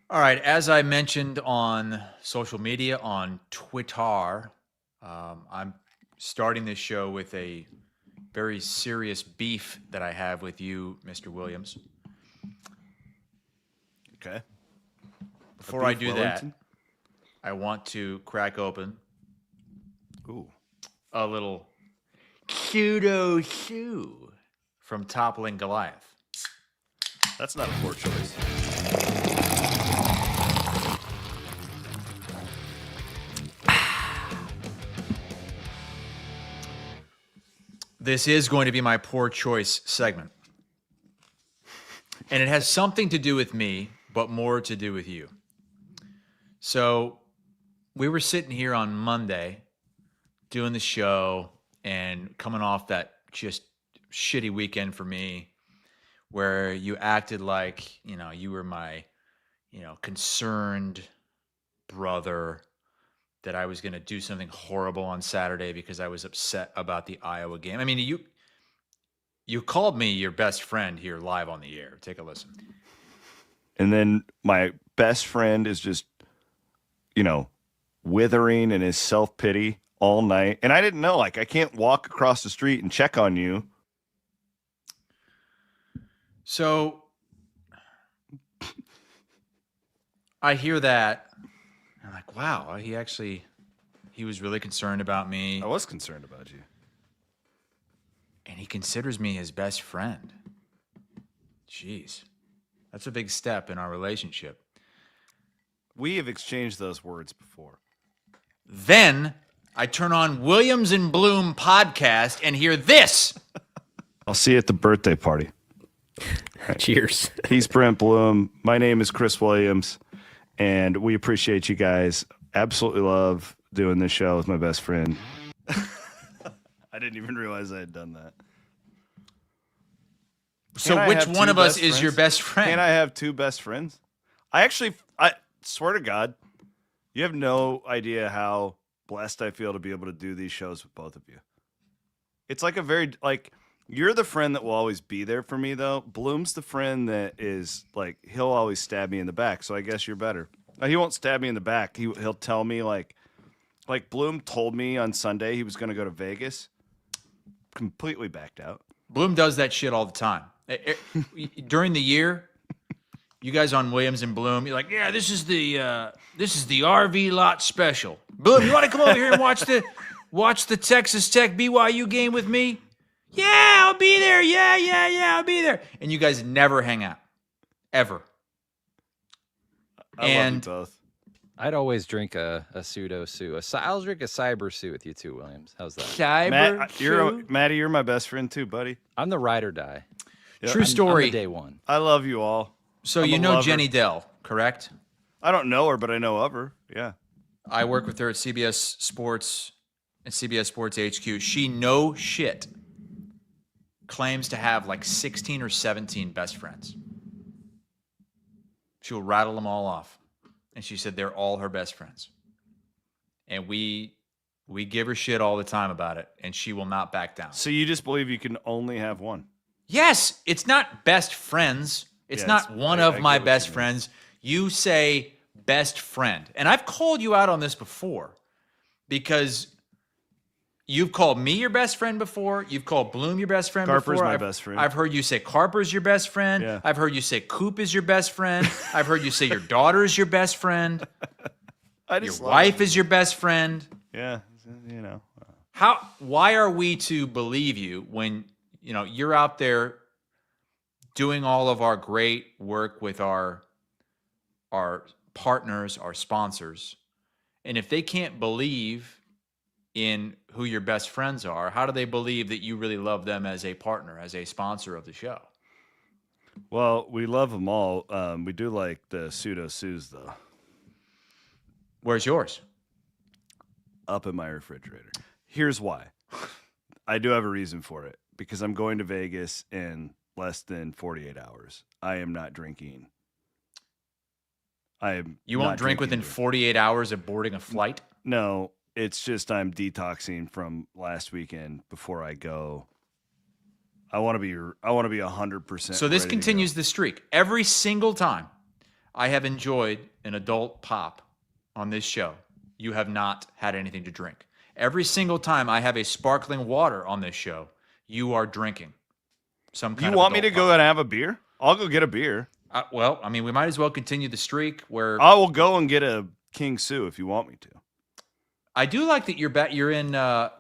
All right, as I mentioned on social media, on Twitter, I'm starting this show with a very serious beef that I have with you, Mr. Williams. Okay. Before I do that, I want to crack open Ooh. a little pseudo shoe from Toppling Goliath. That's not a poor choice. This is going to be my poor choice segment. And it has something to do with me, but more to do with you. So we were sitting here on Monday doing the show and coming off that just shitty weekend for me where you acted like, you were my, concerned brother, that I was going to do something horrible on Saturday because I was upset about the Iowa game. I mean, you called me your best friend here live on the air. Take a listen. And then my best friend is just, withering in his self-pity all night. And I didn't know, I can't walk across the street and check on you. So I hear that. I'm like, wow, he was really concerned about me. I was concerned about you. And he considers me his best friend. Jeez. That's a big step in our relationship. We have exchanged those words before. Then I turn on Williams and Bloom podcast and hear this. I'll see you at the birthday party. Right. Cheers. He's Brent Bloom. My name is Chris Williams, and we appreciate you guys. Absolutely love doing this show with my best friend. I didn't even realize I had done that. So which one of us is your best friend? Can I have two best friends? I swear to God, you have no idea how blessed I feel to be able to do these shows with both of you. It's like you're the friend that will always be there for me, though. Bloom's the friend that is he'll always stab me in the back. So I guess you're better. He won't stab me in the back. He'll tell me like Bloom told me on Sunday he was going to go to Vegas. Completely backed out. Bloom does that shit all the time. During the year, you guys on Williams and Bloom, you're like, yeah, this is the RV lot special. Bloom, you want to come over here and watch the Texas Tech BYU game with me? Yeah, I'll be there. Yeah, I'll be there. And you guys never hang out, ever. I love you both. I'd always drink a pseudo sue. I'll drink a cyber sue with you too, Williams. How's that? Matty, you're my best friend too, buddy. I'm the ride or die. True story. I'm the day one. I love you all. So you know Jenny Dell, correct? I don't know her, but I know of her. Yeah. I work with her at CBS Sports and CBS Sports HQ. She no shit claims to have 16 or 17 best friends. She'll rattle them all off. And she said they're all her best friends. And we give her shit all the time about it, and she will not back down. So you just believe you can only have one? Yes, it's not best friends. It's not one of my best friends. You say best friend. And I've called you out on this before because you've called me your best friend before. You've called Bloom your best friend Carper's before. my best friend. I've heard you say Carper's your best friend. Yeah. I've heard you say Coop is your best friend. I've heard you say your daughter's your best friend. Your wife is your best friend. Yeah, Why are we to believe you when you're out there doing all of our great work with our partners, our sponsors, and if they can't believe in who your best friends are, how do they believe that you really love them as a partner, as a sponsor of the show? Well, we love them all. We do like the pseudo-sues, though. Where's yours? Up in my refrigerator. Here's why. I do have a reason for it. Because I'm going to Vegas in less than 48 hours. I am not drinking. You won't drink within 48 hours of boarding a flight? No, it's just I'm detoxing from last weekend before I go. I want to be 100%. So this continues the streak. Every single time I have enjoyed an adult pop on this show, you have not had anything to drink. Every single time I have a sparkling water on this show, you are drinking some kind of You want me to adult go pop. and have a beer? I'll go get a beer. Well, I mean, we might as well continue the streak where I will go and get a King Sue if you want me to. I do like that you're in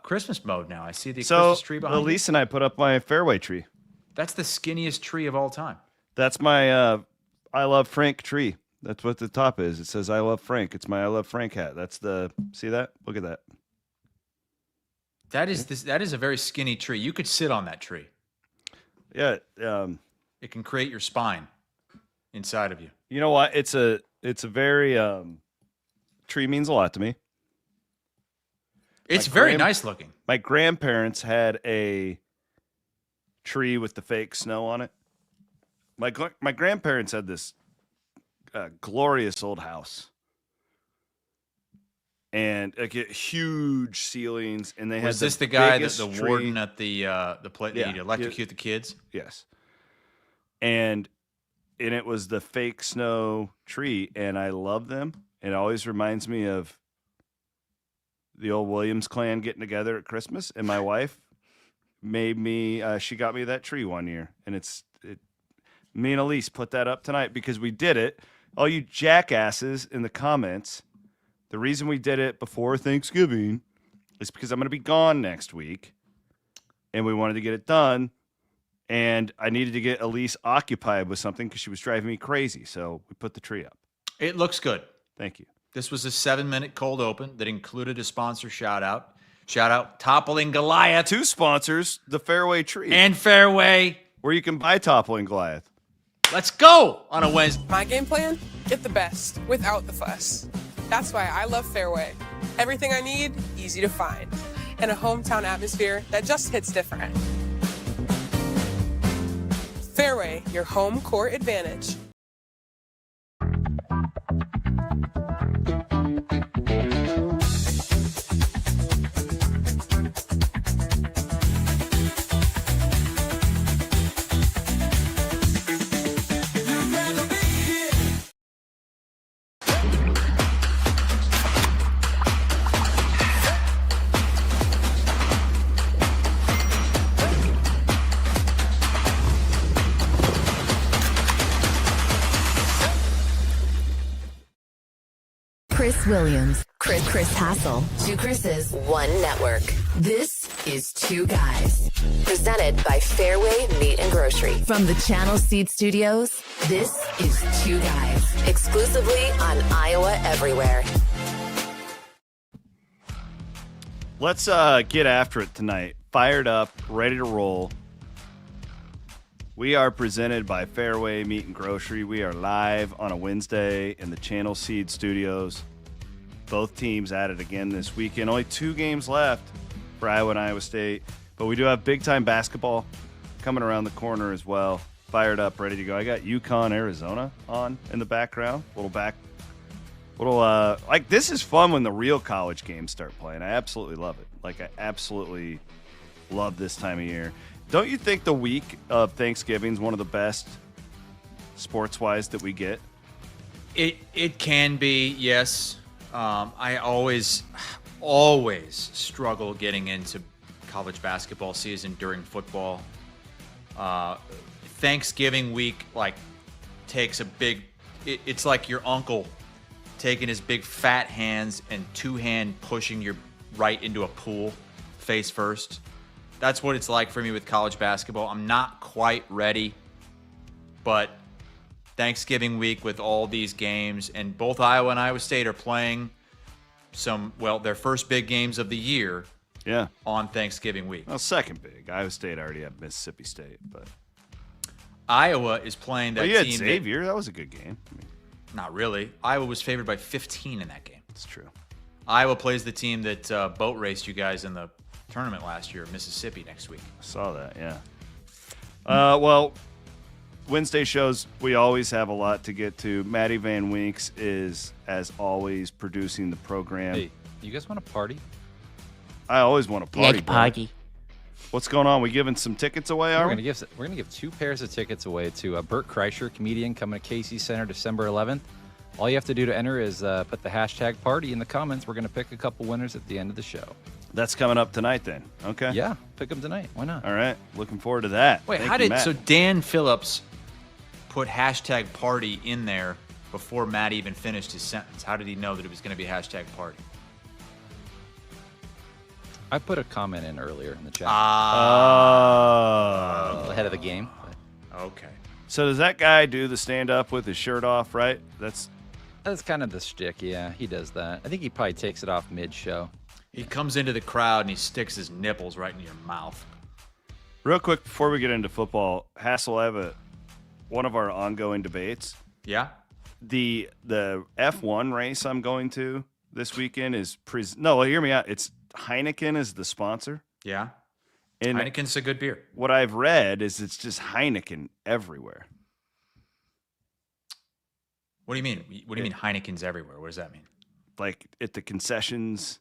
Christmas mode now. I see the So, Christmas tree behind you. Elise and I put up my Fareway tree. That's the skinniest tree of all time. That's my I Love Frank tree. That's what the top is. It says I Love Frank. It's my I Love Frank hat. That's the, see that? Look at that. That is a very skinny tree. You could sit on that tree. Yeah. It can create your spine inside of you. You know what? It's a very tree means a lot to me. It's very nice looking. My grandparents had a tree with the fake snow on it. My grandparents had this glorious old house, and like huge ceilings, and they Was had this the guy that biggest the tree. warden at the place that Yeah. he'd electrocute the kids? Yes, and it was the fake snow tree, and I love them. It always reminds me of the old Williams clan getting together at Christmas, and my wife made me. She got me that tree one year, and me and Elise put that up tonight because we did it. All you jackasses in the comments, the reason we did it before Thanksgiving is because I'm going to be gone next week, and we wanted to get it done, and I needed to get Elise occupied with something because she was driving me crazy. So we put the tree up. It looks good. Thank you. This was a 7-minute cold open that included a sponsor shout out. Shout out Toppling Goliath Two sponsors, the Fareway tree, and Fareway. where you can buy Toppling Goliath. Let's go on a Wednesday. My game plan? Get the best without the fuss. That's why I love Fareway. Everything I need, easy to find. And a hometown atmosphere that just hits different. Fareway, your home court advantage. Chris Williams, Chris Hassel, two Chris's, one network. This is Two Guys. Presented by Fairway Meat and Grocery. From the Channel Seed Studios, this is Two Guys. Exclusively on Iowa Everywhere. Let's get after it tonight. Fired up, ready to roll. We are presented by Fairway Meat and Grocery. We are live on a Wednesday in the Channel Seed Studios. Both teams at it again this weekend. Only 2 games left for Iowa and Iowa State. But we do have big-time basketball coming around the corner as well. Fired up, ready to go. I got UConn, Arizona on in the background. Like, this is fun when the real college games start playing. I absolutely love it. Like, I absolutely love this time of year. Don't you think the week of Thanksgiving is one of the best sports-wise that we get? It can be, yes. I always struggle getting into college basketball season during football. Thanksgiving week takes a big. It's like your uncle taking his big fat hands and 2-hand pushing you right into a pool, face first. That's what it's like for me with college basketball. I'm not quite ready, but Thanksgiving week with all these games, and both Iowa and Iowa State are playing their first big games of the year. Yeah. On Thanksgiving week. Well, second big. Iowa State already had Mississippi State, but Iowa is playing that you had team. Xavier. That was a good game. Not really. Iowa was favored by 15 in that game. It's true. Iowa plays the team that boat raced you guys in the tournament last year, Mississippi, next week. I saw that, yeah. Well, Wednesday shows, we always have a lot to get to. Maddie Van Winks is, as always, producing the program. Hey, you guys want to party? I always want to party. Let's party. What's going on? We giving some tickets away, are We're we? gonna give 2 pairs of tickets away to Burt Kreischer, comedian, coming to Casey Center December 11th. All you have to do to enter is put the hashtag party in the comments. We're gonna pick a couple winners at the end of the show. That's coming up tonight then. Okay. Yeah, pick them tonight. Why not? All right. Looking forward to that. Wait, Thank how you, did Matt. so Dan Phillips put hashtag party in there before Matt even finished his sentence? How did he know that it was going to be hashtag party? I put a comment in earlier in the chat Oh. ahead of the game. Okay. So does that guy do the stand up with his shirt off, right? That's kind of the shtick. Yeah, he does that. I think he probably takes it off mid-show. He comes into the crowd and he sticks his nipples right in your mouth. real quick before we get into football. Hassel, I have one of our ongoing debates. Yeah? The F1 race I'm going to this weekend is no, hear me out. It's Heineken is the sponsor. Yeah. And Heineken's a good beer. what I've read is it's just Heineken everywhere. What do you mean? What do you mean Heineken's everywhere? What does that mean? Like at the concessions,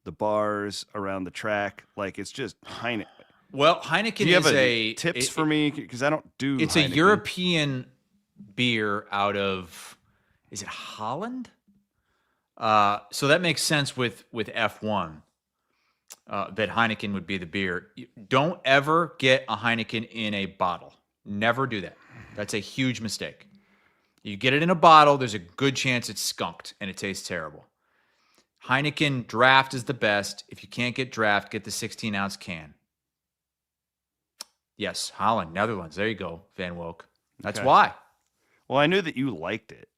the bars, around the track. Like it's just Heineken. Well, Heineken Do you have is tips for me? Because I don't do It's Heineken. a European beer out of, is it Holland? So that makes sense with F1, that Heineken would be the beer. Don't ever get a Heineken in a bottle. Never do that. That's a huge mistake. You get it in a bottle, there's a good chance it's skunked and it tastes terrible. Heineken draft is the best. If you can't get draft, get the 16-ounce can. Yes, Holland, Netherlands. There you go, Van Woke. That's Okay. why. Well, I knew that you liked it.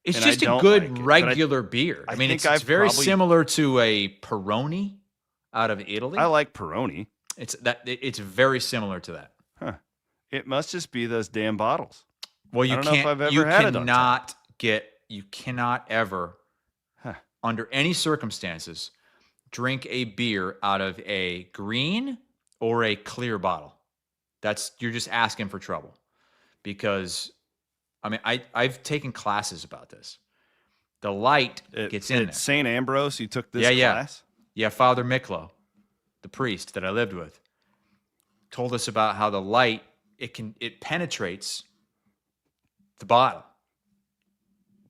It's And I just a don't good like it, but regular beer. I mean, think it's I've very probably- similar to a Peroni out of Italy. I like Peroni. It's very similar to that. Huh. It must just be those damn bottles. Well, you I don't know if can't. I've ever You had it on cannot get. You cannot ever, Huh. under any circumstances, drink a beer out of a green or a clear bottle. You're just asking for trouble, because, I mean, I've taken classes about this. The light gets in there. At St. Ambrose, you took this Yeah. class? Yeah, Father Michlo, the priest that I lived with, told us about how the light it penetrates the bottle.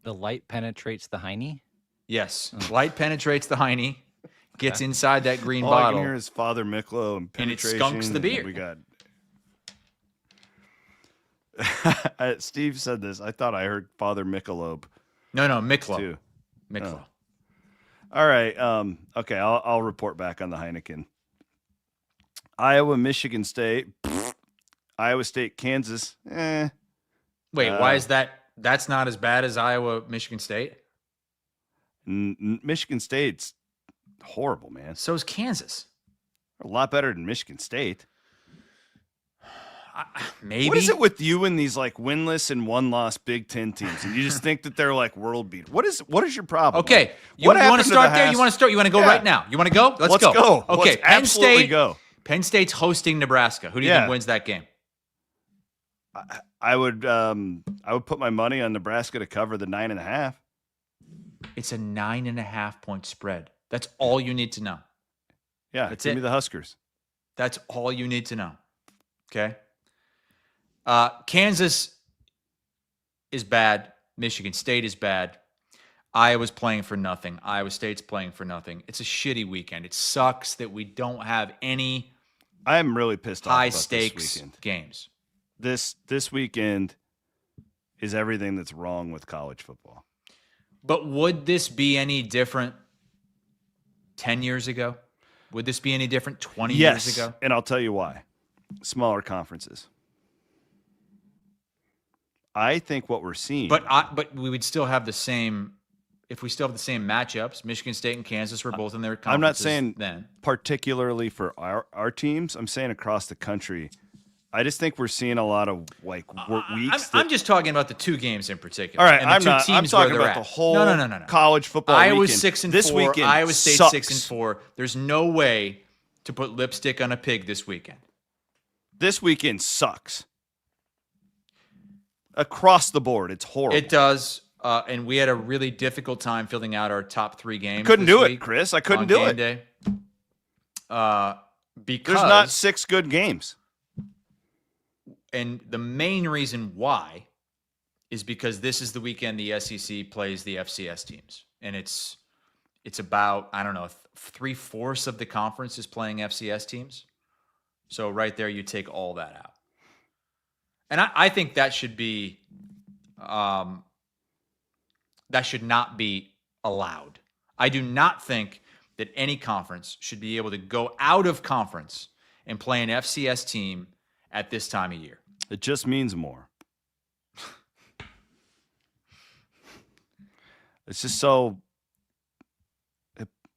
The light penetrates the Heine. Yes, light penetrates the Heine, gets inside that green All I bottle. can hear is Father Michlo and And it penetration. skunks the and beer. We got. Steve said this. I thought I heard Father Michelob No, Michlo. too. Michlo. Oh. All right. Okay. I'll report back on the Heineken. Iowa, Michigan State. Iowa State, Kansas. Wait, why is that? That's not as bad as Iowa, Michigan State. Michigan State's horrible, man. So is Kansas. A lot better than Michigan State. Maybe. What is it with you and these like winless and one-loss Big Ten teams, and you just think that they're like world beat? What is your problem? Okay, Like, you what want happened to start the there? Hass- You want to start? You want to go Yeah. right now? You want to go? Let's go. Okay, Let's Penn absolutely State. go. Penn State's hosting Nebraska. Who do you Yeah. think wins that game? I would put my money on Nebraska to cover the 9.5. It's a 9.5 point spread. That's all you need to know. Yeah, That's give it. me the Huskers. That's all you need to know. Okay. Kansas is bad. Michigan State is bad. Iowa's playing for nothing. Iowa State's playing for nothing. It's a shitty weekend. It sucks that we don't have any I'm really pissed off high about stakes this weekend. games. This weekend is everything that's wrong with college football. But would this be any different 10 years ago? Would this be any different 20 years ago? And I'll tell you why. Smaller conferences. I think what we're seeing. But we would still have the same, if we still have the same matchups. Michigan State and Kansas were both in their conferences. I'm not saying then. particularly for our teams. I'm saying across the country. I just think we're seeing a lot of like weeks. I'm just talking about the two games in particular. all right, and the I'm two not. I'm teams where talking they're about at. the whole No. college football. Iowa's weekend. 6-4. This weekend Iowa State's sucks. 6-4. There's no way to put lipstick on a pig this weekend. This weekend sucks. Across the board, it's horrible. It does. And we had a really difficult time filling out our top 3 games. Couldn't this do it, week Chris. I couldn't on do game it. Day. because There's not 6 good games. And the main reason why is because this is the weekend the SEC plays the FCS teams. And it's about, I don't know, 3/4 of the conference is playing FCS teams. So right there, you take all that out. And I think that should be, that should not be allowed. I do not think that any conference should be able to go out of conference and play an FCS team at this time of year. It just means more. It's just so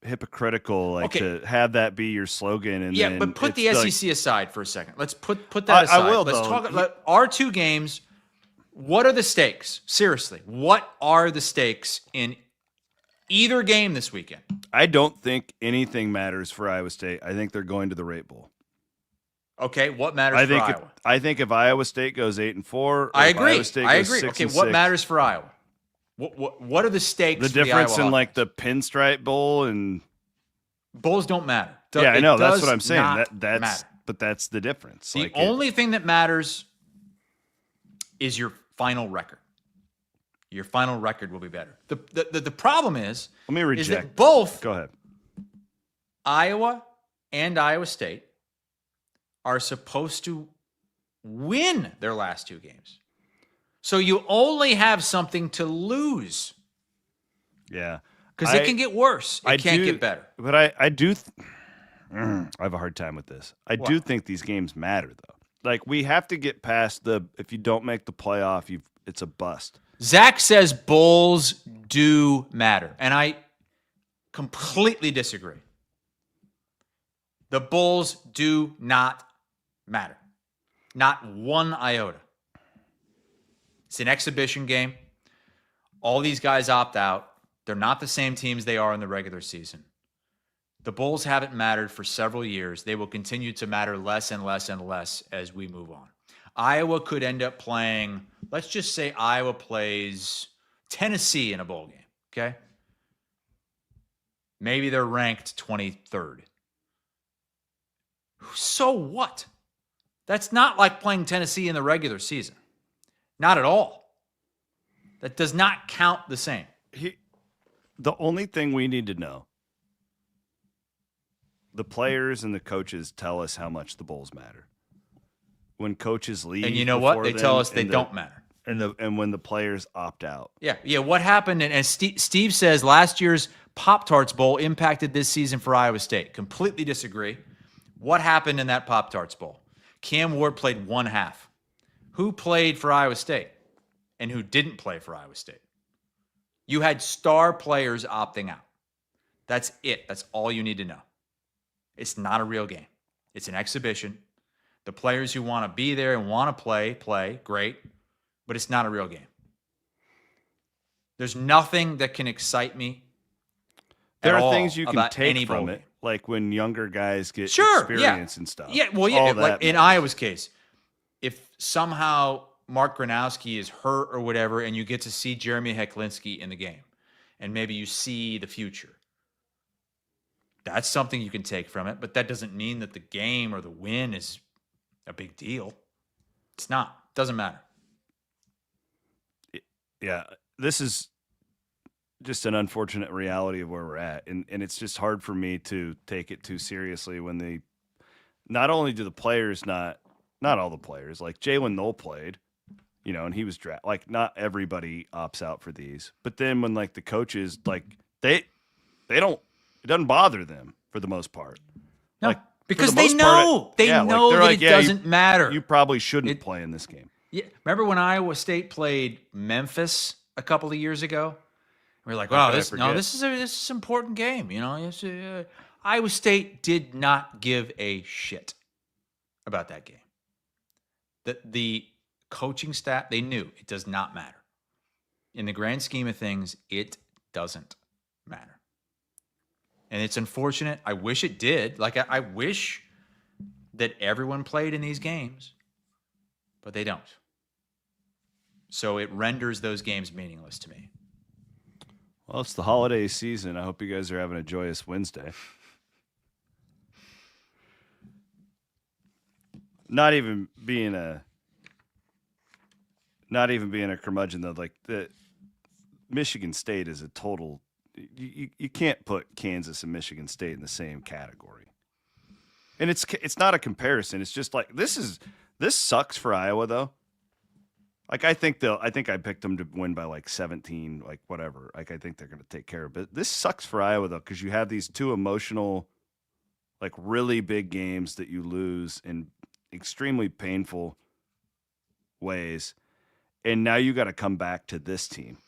hypocritical, like to have that be your slogan. And yeah, then but put the like, SEC aside for a second. Let's put that aside. I will. Let's though. talk about our 2 games. What are the stakes? Seriously, what are the stakes in either game this weekend? I don't think anything matters for Iowa State. I think they're going to the Rate Bowl. Okay, what matters for Iowa? I think if Iowa State goes 8-4, I agree. Iowa State I goes agree. 6-6, Okay, what matters for Iowa? What are the stakes? The for difference the Iowa in like offense? the Pinstripe Bowl and Bowls don't matter. yeah, I know It that's does what I'm saying. not That's matter. but that's the difference. The only thing that matters is your final record. Your final record will be better. The problem is, let me is reject. that both Go ahead. Iowa and Iowa State are supposed to win their last 2 games. So you only have something to lose Yeah, because it can get worse. It can't get better. But I do. I have a hard time with this. I do think these games matter though. Like we have to get past if you don't make the playoff, it's a bust. Zach says bowls do matter, and I completely disagree. The bowls do not matter. Not one iota. It's an exhibition game. All these guys opt out. They're not the same teams they are in the regular season. The bowls haven't mattered for several years. They will continue to matter less and less and less as we move on. Iowa could end up playing, let's just say Iowa plays Tennessee in a bowl game, okay? Maybe they're ranked 23rd. So what? That's not like playing Tennessee in the regular season. Not at all. That does not count the same. The only thing we need to know, the players and the coaches tell us how much the bowls matter. When coaches leave, And you know what? They tell us they don't matter. And when the players opt out. Yeah. What happened? And Steve says last year's Pop-Tarts Bowl impacted this season for Iowa State. Completely disagree. What happened in that Pop-Tarts Bowl? Cam Ward played 1 half. Who played for Iowa State and who didn't play for Iowa State? You had star players opting out. That's it. That's all you need to know. It's not a real game. It's an exhibition. The players who want to be there and want to play, great, but it's not a real game. There's nothing that can excite me. There are things you can take from it, game. like when younger guys get experience and stuff. Yeah, well, yeah, like in Iowa's case, if somehow Mark Gronowski is hurt or whatever, and you get to see Jeremy Hecklinski in the game, and maybe you see the future, that's something you can take from it, but that doesn't mean that the game or the win is a big deal. It's not. It doesn't matter. Yeah, this is just an unfortunate reality of where we're at. And it's just hard for me to take it too seriously when not only do the players not all the players, like Jalen Knoll played, and he was drafted. Like, not everybody opts out for these. But then when, like, the coaches, like, they don't, it doesn't bother them for the most part. No, like, because they know. They know that it doesn't matter. You probably shouldn't play in this game. Yeah, remember when Iowa State played Memphis a couple of years ago? We were like, "Wow, this is an important game." Iowa State did not give a shit about that game. The coaching staff, they knew it does not matter. In the grand scheme of things, it doesn't matter. And it's unfortunate. I wish it did. Like, I wish that everyone played in these games, but they don't. So it renders those games meaningless to me. Well, it's the holiday season. I hope you guys are having a joyous Wednesday. not even being a curmudgeon though. Like the Michigan State is a total. You can't put Kansas and Michigan State in the same category. And it's not a comparison. It's just like this sucks for Iowa though. Like I think I picked them to win by like 17, like whatever. Like I think they're going to take care of it. This sucks for Iowa though because you have these two emotional, like really big games that you lose in extremely painful ways, and now you got to come back to this team.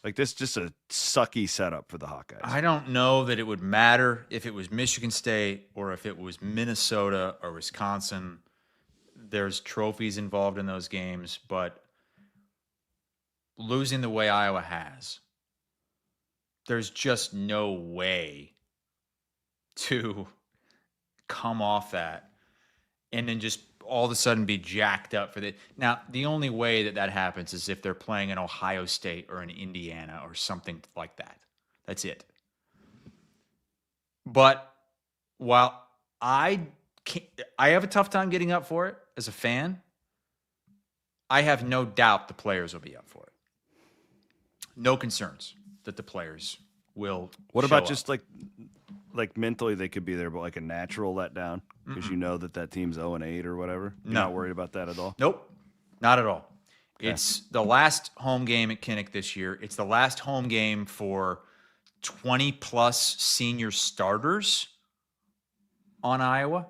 Like this, is just a sucky setup for the Hawkeyes. I don't know that it would matter if it was Michigan State or if it was Minnesota or Wisconsin. There's trophies involved in those games, but losing the way Iowa has, there's just no way to come off that and then just all of a sudden be jacked up for that. Now, the only way that happens is if they're playing in Ohio State or in Indiana or something like that. That's it. But while I have a tough time getting up for it as a fan, I have no doubt the players will be up for it. No concerns that the players will. What about show just up. like mentally they could be there, but like a natural letdown because you know that team's 0-8 or whatever? You're No. not worried about that at all? Nope, not at all. Okay. It's the last home game at Kinnick this year. It's the last home game for 20-plus senior starters on Iowa.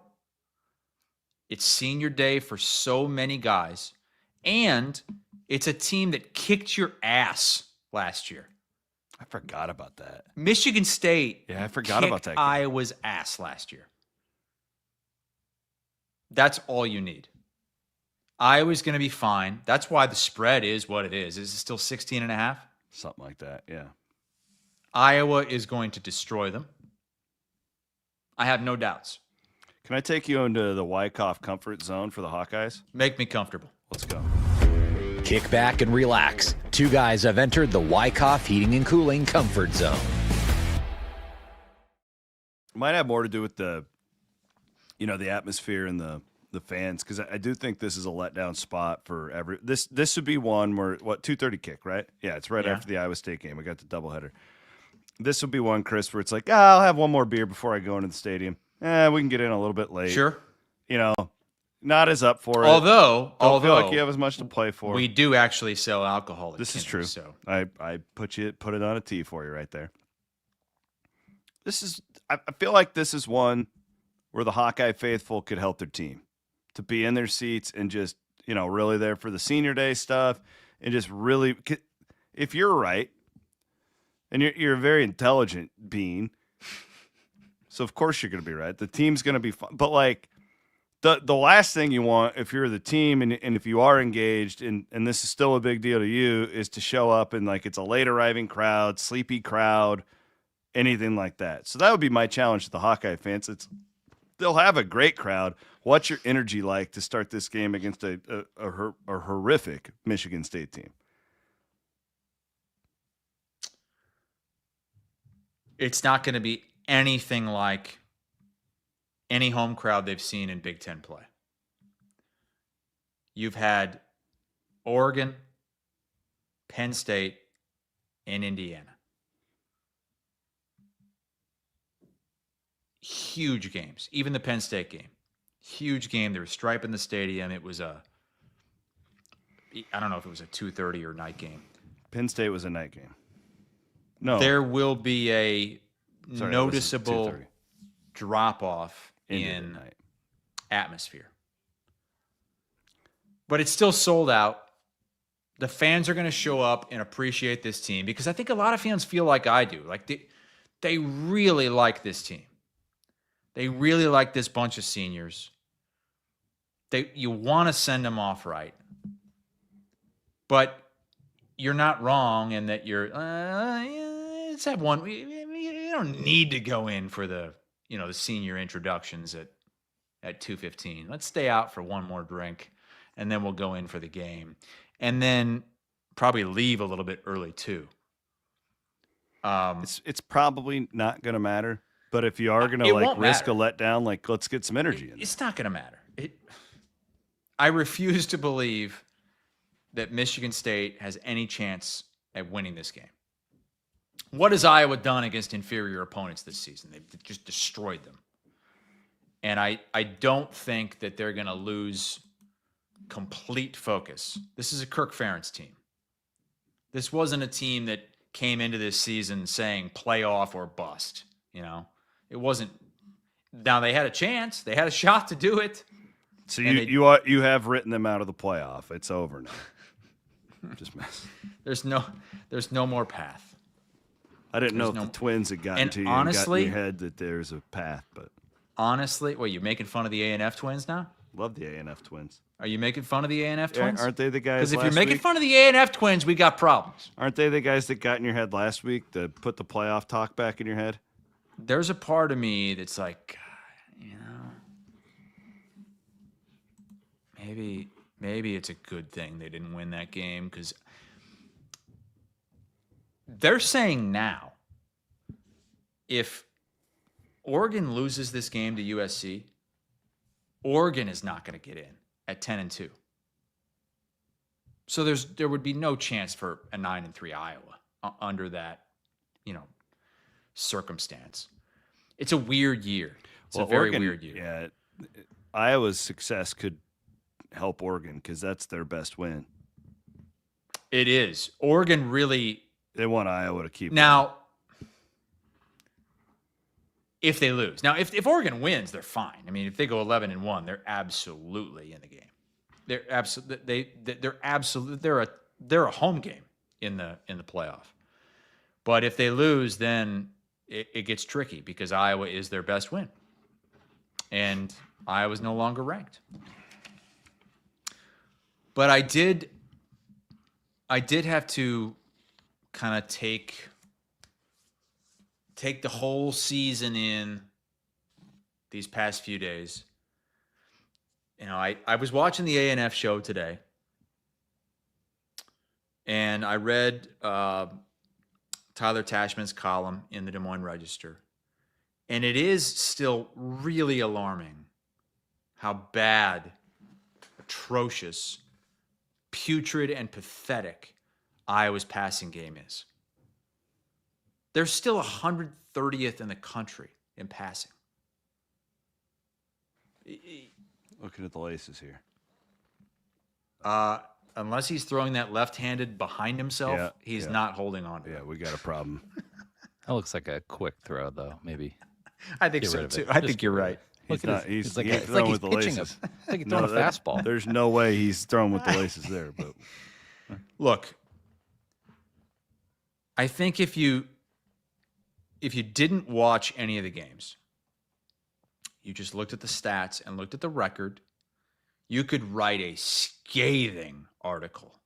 It's senior day for so many guys. And it's a team that kicked your ass last year. I forgot about that. Michigan State Yeah, I forgot about kicked that game. Iowa's ass last year. That's all you need. Iowa's going to be fine. That's why the spread is what it is. Is it still 16.5? Something like that, yeah. Iowa is going to destroy them. I have no doubts. Can I take you into the Wyckoff comfort zone for the Hawkeyes? Make me comfortable. Let's go. Kick back and relax. Two guys have entered the Wyckoff Heating and Cooling comfort zone. Might have more to do with the atmosphere and the fans, because I do think this is a letdown spot for this would be one where 2:30 kick, right? Yeah, it's right after the Iowa State game. We got the doubleheader. This would be one, Chris, where it's like, I'll have one more beer before I go into the stadium. We can get in a little bit late. Sure. Not as up for it. Although Don't feel like you have as much to play for. we do actually sell alcohol at This is Kinnick, true. So I put it on a tee for you right there. I feel like this is one where the Hawkeye faithful could help their team to be in their seats and just, really there for the senior day stuff and just really, if you're right, and you're a very intelligent being, so of course you're going to be right. The team's going to be fun. But like the last thing you want if you're the team and if you are engaged and this is still a big deal to you is to show up and like it's a late arriving crowd, sleepy crowd, anything like that. So that would be my challenge to the Hawkeye fans. They'll have a great crowd. What's your energy like to start this game against a horrific Michigan State team? it's not going to be anything like any home crowd they've seen in Big Ten play. You've had Oregon, Penn State, and Indiana. Huge games. Even the Penn State game. Huge game. They were striping the stadium. It was I don't know if it was a 2:30 or night game. Penn State was a night game. No. There will be a Sorry, noticeable 2:30. drop-off Into in the night. atmosphere. But it's still sold out. The fans are going to show up and appreciate this team because I think a lot of fans feel like I do. Like they really like this team. They really like this bunch of seniors. You want to send them off right. But you're not wrong in that you're let's have one. We don't need to go in for the senior introductions at 2:15. Let's stay out for one more drink, and then we'll go in for the game, and then probably leave a little bit early too. It's probably not going to matter, But if you are going It to like won't risk matter. a letdown, like let's get some energy in there. It's not going to matter. I refuse to believe that Michigan State has any chance at winning this game. What has Iowa done against inferior opponents this season? They've just destroyed them. And I don't think that they're going to lose complete focus. This is a Kirk Ferentz team. This wasn't a team that came into this season saying playoff or bust. You know, it wasn't. Now they had a chance. They had a shot to do it. So And you have written them out of the playoff. It's over now. Just mess. There's no more path. I didn't know There's if the Twins had gotten and to you honestly- and got in your head that there's a path, but Honestly, you making fun of the A&F Twins now? love the A&F Twins. Are you making fun of the A&F Twins? Aren't they the guys Because if you're last making week? fun of the A&F Twins, we got problems. Aren't they the guys that got in your head last week to put the playoff talk back in your head? There's a part of me that's like, God, you know, maybe it's a good thing they didn't win that game, because they're saying now, if Oregon loses this game to USC, Oregon is not going to get in at 10-2. So there would be no chance for a 9-3 Iowa under that, circumstance. It's a weird year. It's a very Oregon, weird year. Yeah, Iowa's success could help Oregon because that's their best win. It is. Oregon really. They want Iowa to keep Now, if they lose. Now, if Oregon wins, they're fine. I mean, if they go 11-1, they're absolutely in the game. They're a home game in the playoff. But if they lose, then it gets tricky because Iowa is their best win. And Iowa's no longer ranked. But I did have to kind of take the whole season in these past few days. I was watching the A&F show today, and I read Tyler Tashman's column in the Des Moines Register, and it is still really alarming how bad, atrocious, putrid, and pathetic Iowa's passing game is. They're still 130th in the country in passing. Looking at the laces here. Unless he's throwing that left-handed behind himself, he's not holding on to it. Yeah, we got a problem. That looks like a quick throw, though. Maybe. I think Get so, rid of too. it. I Just think get you're rid of right. it. Look at He it's like ain't he's throwing with the pitching laces. it's like he's throwing a fastball. There's no way he's throwing with the laces there. But Look, I think if you didn't watch any of the games, you just looked at the stats and looked at the record, you could write a scathing article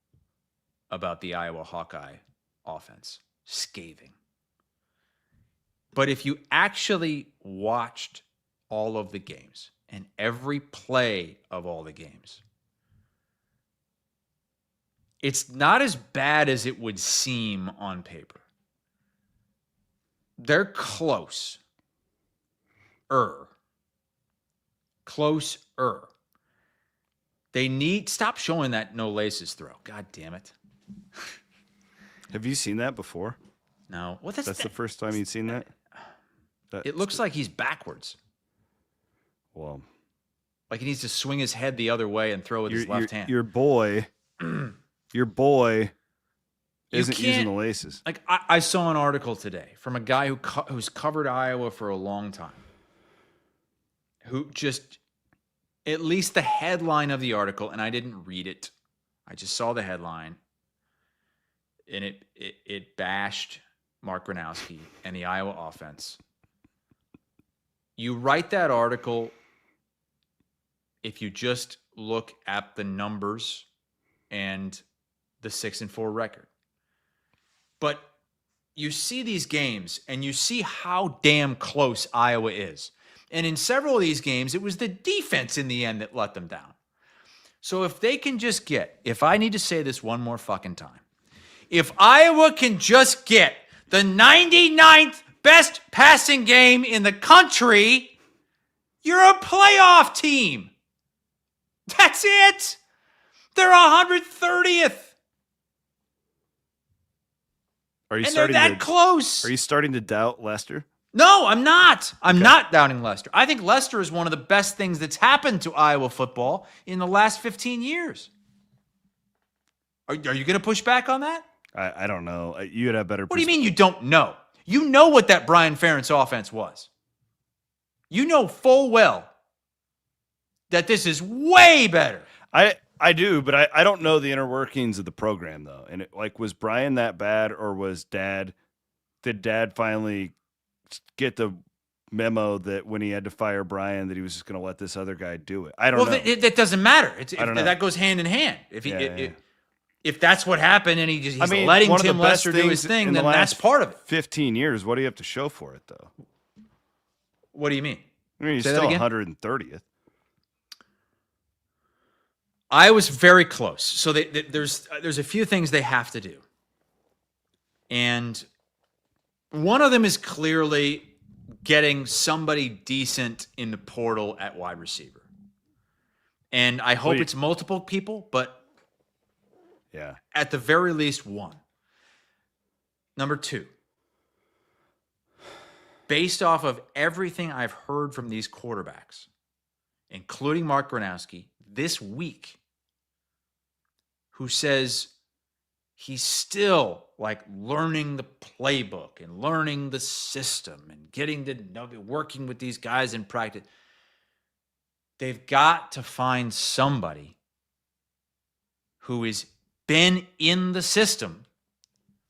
about the Iowa Hawkeye offense. Scathing. But if you actually watched all of the games and every play of all the games, it's not as bad as it would seem on paper. They're close. Closer. They need stop showing that no laces throw. God damn it. have you seen that before? No. Well, That's the first time you've seen that? It looks like he's backwards. Well, Like he needs to swing his head the other way and throw with his left hand. Your boy isn't using can't- the laces. Like I saw an article today from a guy who's covered Iowa for a long time, who just, at least the headline of the article, and I didn't read it, I just saw the headline, and it bashed Mark Gronowski and the Iowa offense. You write that article if you just look at the numbers and the 6-4 record. But you see these games and you see how damn close Iowa is. And in several of these games, it was the defense in the end that let them down. So if they can just if I need to say this one more fucking time, if Iowa can just get the 99th best passing game in the country, you're a playoff team. That's it. They're 130th. Are you And they're starting that to, close. Are you starting to doubt Leicester? No, I'm not. I'm not doubting Leicester. I think Leicester is one of the best things that's happened to Iowa football in the last 15 years. Are you going to push back on that? I don't know. You'd have better. What do you mean you don't know? You know what that Brian Ferentz offense was. You know full well that this is way better. I do, but I don't know the inner workings of the program though. And was Brian that bad, or did Dad finally get the memo that when he had to fire Brian that he was just going to let this other guy do it? I don't know. That doesn't matter. I don't know. That goes hand in hand. If that's what happened and he's letting one of the Tim best Lester do his things thing, in then the that's last part of it. 15 years, what do you have to show for it though? What do you mean? I mean, he's Say that still again? 130th. I was very close. So there's a few things they have to do. And one of them is clearly getting somebody decent in the portal at wide receiver. And I hope it's multiple people, but Yeah. at the very least one. Number two, based off of everything I've heard from these quarterbacks, including Mark Gronowski, this week, who says he's still learning the playbook and learning the system and getting to know, working with these guys in practice. They've got to find somebody who has been in the system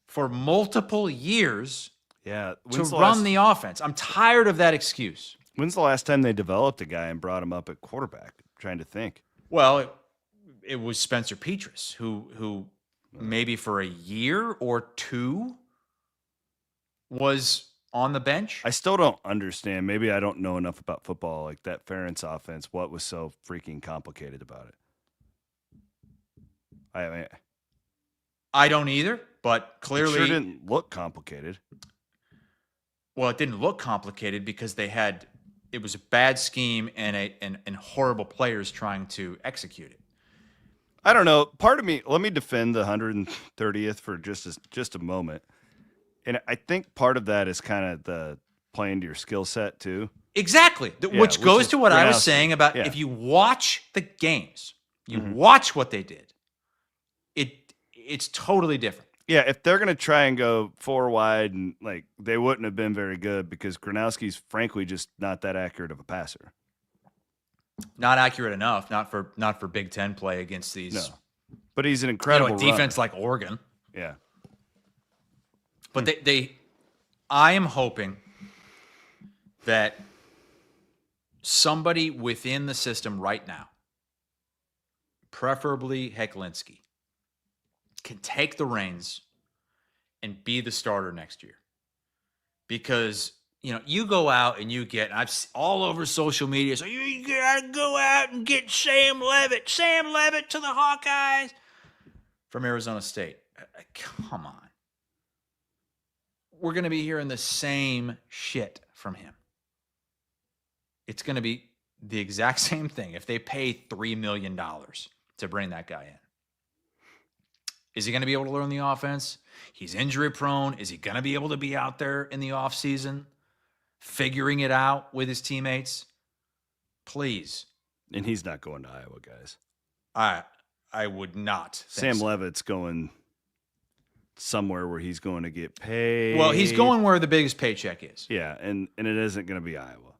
for multiple years Yeah. to run the offense. I'm tired of that excuse. When's the last time they developed a guy and brought him up at quarterback? I'm trying to think. Well, it was Spencer Petras, who maybe for a year or two was on the bench. I still don't understand. Maybe I don't know enough about football. Like that Ferentz offense, what was so freaking complicated about it? I don't either, but clearly it sure didn't look complicated. Well, it didn't look complicated because it was a bad scheme and horrible players trying to execute it. I don't know. Part of me, let me defend the 130th for just a moment. And I think part of that is kind of the playing to your skill set too. Exactly. Which goes to what I was saying about if you watch the games, you watch what they did, it's totally different. Yeah, if they're going to try and go 4 wide, and they wouldn't have been very good because Gronowski's frankly just not that accurate of a passer. Not accurate enough, not for Big Ten play against these. No. But he's an incredible defense runner. like Oregon. Yeah. But I am hoping that somebody within the system right now, preferably Hecklinski, can take the reins and be the starter next year. Because, you go out and you get, all over social media, so you got to go out and get Sam Leavitt to the Hawkeyes from Arizona State. Come on. We're going to be hearing the same shit from him. It's going to be the exact same thing if they pay $3 million to bring that guy in. Is he going to be able to learn the offense? He's injury prone. Is he going to be able to be out there in the offseason figuring it out with his teammates? Please. And he's not going to Iowa, guys. I would not. Sam Leavitt's going somewhere where he's going to get paid. Well, he's going where the biggest paycheck is. Yeah, and it isn't going to be Iowa.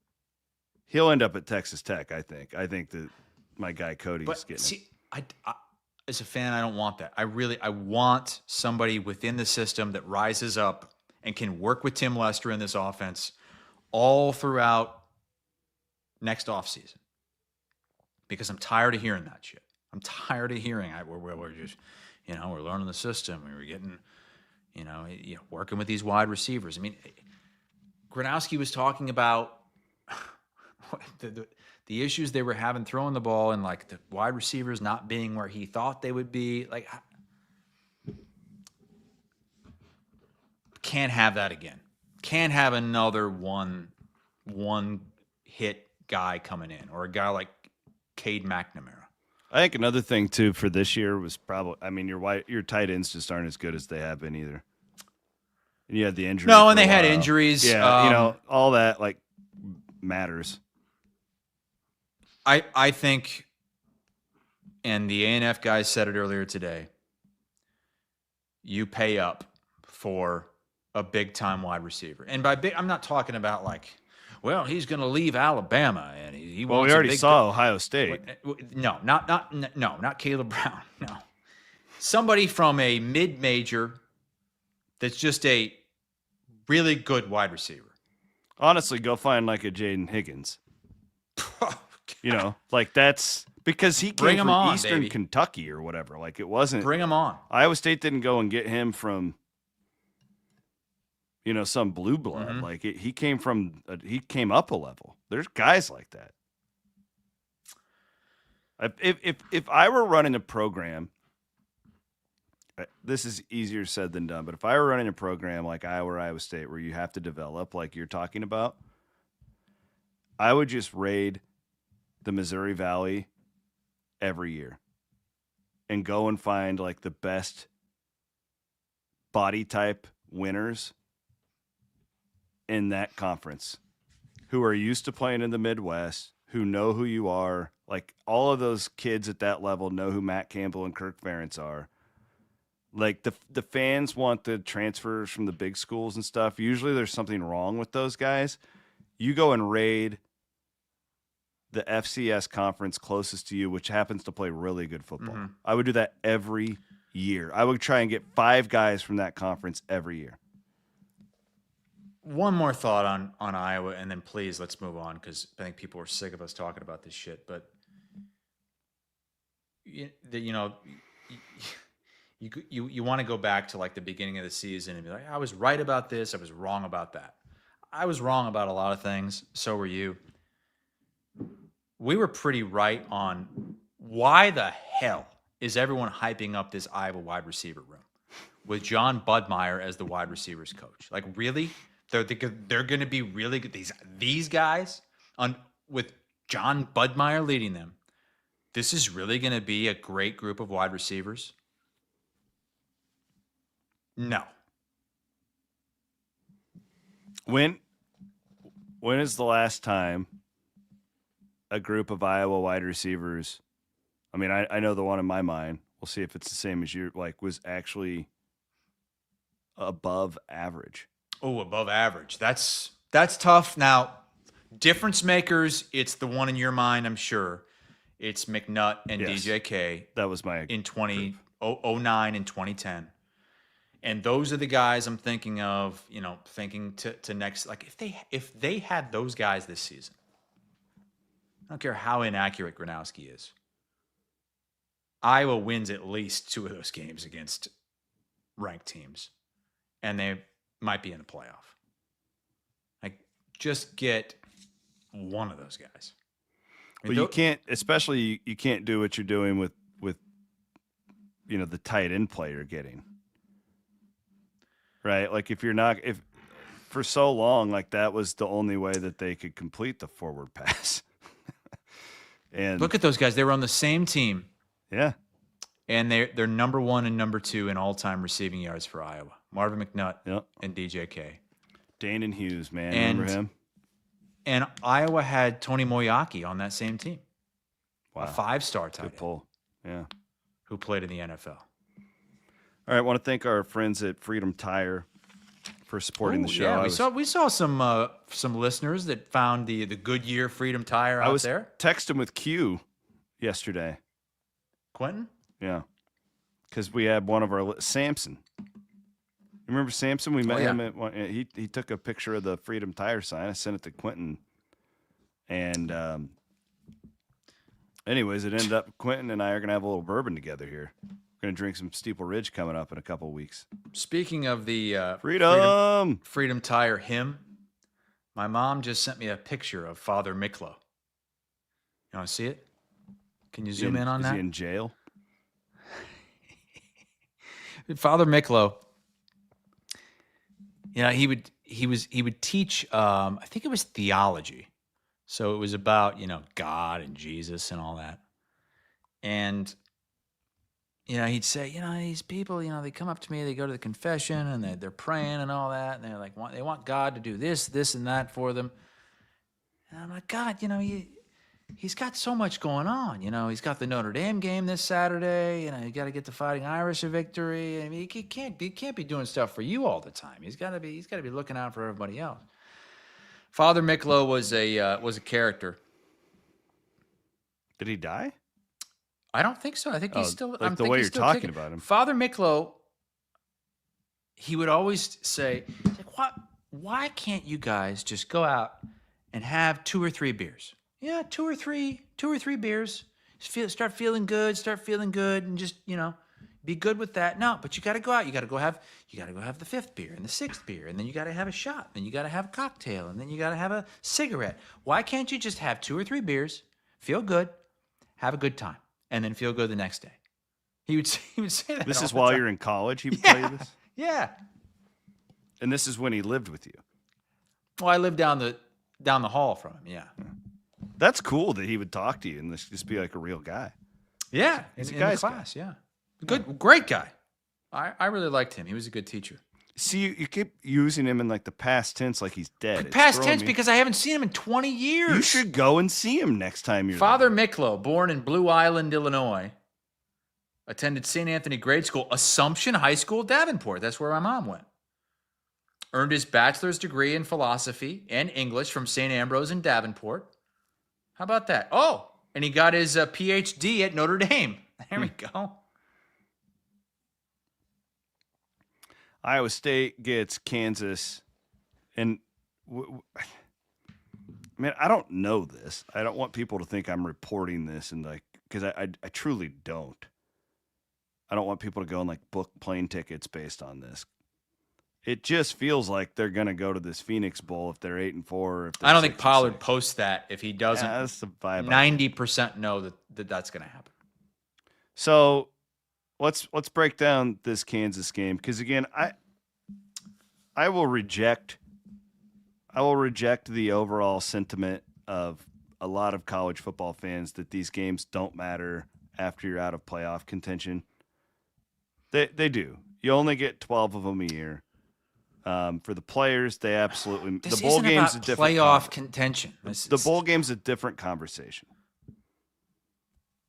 He'll end up at Texas Tech, I think. I think that my guy Cody's getting it. I as a fan, I don't want that. I want somebody within the system that rises up and can work with Tim Lester in this offense all throughout next offseason. Because I'm tired of hearing that shit. I'm tired of hearing we're just, we're learning the system. We were getting, working with these wide receivers. I mean, Gronowski was talking about the issues they were having throwing the ball and the wide receivers not being where he thought they would be. Can't have that again. can't have another one hit guy coming in, or a guy like Cade McNamara. I think another thing too for this year was probably, I mean, your tight ends just aren't as good as they have been either. And you had the injury. No, and they had injuries. Yeah, all that like matters. I think, and the A&F guys said it earlier today, you pay up for a big-time wide receiver. And by big, I'm not talking about like, well, he's going to leave Alabama and he Well, wants we a already big saw Ohio State. No, not Caleb Brown. No. Somebody from a mid-major that's just a really good wide receiver. Honestly, go find like a Jaden Higgins. Like that's because he came from Eastern Kentucky or whatever. Like it wasn't. Bring him on. Iowa State didn't go and get him from, some blue blood. Mm-hmm. Like he came up a level. There's guys like that. If I were running a program, this is easier said than done, but if I were running a program like Iowa State where you have to develop like you're talking about, I would just raid the Missouri Valley every year and go and find like the best body type winners in that conference who are used to playing in the Midwest, who know who you are. Like all of those kids at that level know who Matt Campbell and Kirk Ferentz are. Like the fans want the transfers from the big schools and stuff. Usually there's something wrong with those guys. You go and raid the FCS conference closest to you, which happens to play really good football. Mm-hmm. I would do that every year. I would try and get 5 guys from that conference every year. One more thought on Iowa, and then please let's move on because I think people are sick of us talking about this shit. But you want to go back to like the beginning of the season and be like, I was right about this, I was wrong about that. I was wrong about a lot of things. So were you. We were pretty right on why the hell is everyone hyping up this Iowa wide receiver room with John Budmeyer as the wide receivers coach? Like, really? They're going to be really good. These guys with John Budmeyer leading them. This is really going to be a great group of wide receivers? No. When is the last time a group of Iowa wide receivers, I mean, I know the one in my mind, we'll see if it's the same as you, like, was actually above average? Oh, above average. That's tough. Now, difference makers, it's the one in your mind, I'm sure. It's McNutt and Yes. DJK. That was my in 2009 and 2010. And those are the guys I'm thinking of, thinking to next. Like if they had those guys this season, I don't care how inaccurate Gronowski is, Iowa wins at least 2 of those games against ranked teams, and they might be in the playoff. Like, just get one of those guys. But you can't, especially you can't do what you're doing with the tight end play you're getting. Right? Like if for so long, like that was the only way that they could complete the forward pass. And look at those guys. They were on the same team. Yeah. And they're number 1 and number 2 in all-time receiving yards for Iowa. Marvin McNutt and DJK. Dane and Hughes, man. Remember him? And Iowa had Tony Moyaki on that same team. Wow. A 5-star tight end. Good pull. Yeah. Who played in the NFL. All right. I want to thank our friends at Freedom Tire for supporting the show. Yeah, we saw some listeners that found the Goodyear Freedom Tire out there. I was texting with Q yesterday. Quentin? Yeah. Because we had one of our Samson. You remember Samson? We met him at one, he took a picture of the Freedom Tire sign. I sent it to Quentin. And anyways, it ended up Quentin and I are gonna have a little bourbon together here. We're gonna drink some Steeple Ridge coming up in a couple of weeks. Speaking of the Freedom Tire hymn, my mom just sent me a picture of Father Michlo. You want to see it? Can you zoom in on that? Is he in jail? Father Michlo, he he would teach. I think it was theology, so it was about God and Jesus and all that. And he'd say, these people, they come up to me, they go to the confession, and they're praying and all that, and they're like, they want God to do this, and that for them. And I'm like, God, he's got so much going on. He's got the Notre Dame game this Saturday. You got to get the Fighting Irish a victory. I mean, he can't be doing stuff for you all the time. He's got to be looking out for everybody else. Father Michlo was a character. Did he die? I don't think so. I think he's still. Like the way you're talking about him. Father Michlo. He would always say, like, why can't you guys just go out and have 2 or 3 beers? Yeah, 2 or 3 beers. Start feeling good, and just be good with that. No, but you got to go out. You got to go have the 5th beer and the 6th beer, and then you got to have a shot, then you got to have a cocktail, and then you got to have a cigarette. Why can't you just have 2 or 3 beers, feel good, have a good time, and then feel good the next day? He would say that. This all is the while time. you're in college. He would tell you this. Yeah. And this is when he lived with you. Well, I lived down the hall from him. Yeah. That's cool that he would talk to you and just be like a real guy. Yeah, He's a in guy's the class. Yeah, great guy. I really liked him. He was a good teacher. See, you keep using him in like the past tense, like he's dead. It's Past throwing tense me- because I haven't seen him in 20 years. You should go and see him next time you're Father Michlo, born in Blue Island, Illinois, attended St. Anthony Grade School, Assumption High School, Davenport. That's where my mom went. Earned his bachelor's degree in philosophy and English from St. Ambrose in Davenport. How about that? Oh, and he got his PhD at Notre Dame. There we go. Iowa State gets Kansas, and man, I don't know this. I don't want people to think I'm reporting this, and because I truly don't. I don't want people to go and book plane tickets based on this. It just feels like they're going to go to this Phoenix Bowl if they're 8-4. Or if I don't think 6-6. Pollard posts that if he doesn't. Yeah, that's the vibe. 90% know that's going to happen. So let's break down this Kansas game, because again, I will reject the overall sentiment of a lot of college football fans that these games don't matter after you're out of playoff contention. They do. You only get 12 of them a year. For the players, they absolutely. This the bowl isn't game's about a different playoff contention. The bowl game's a different conversation.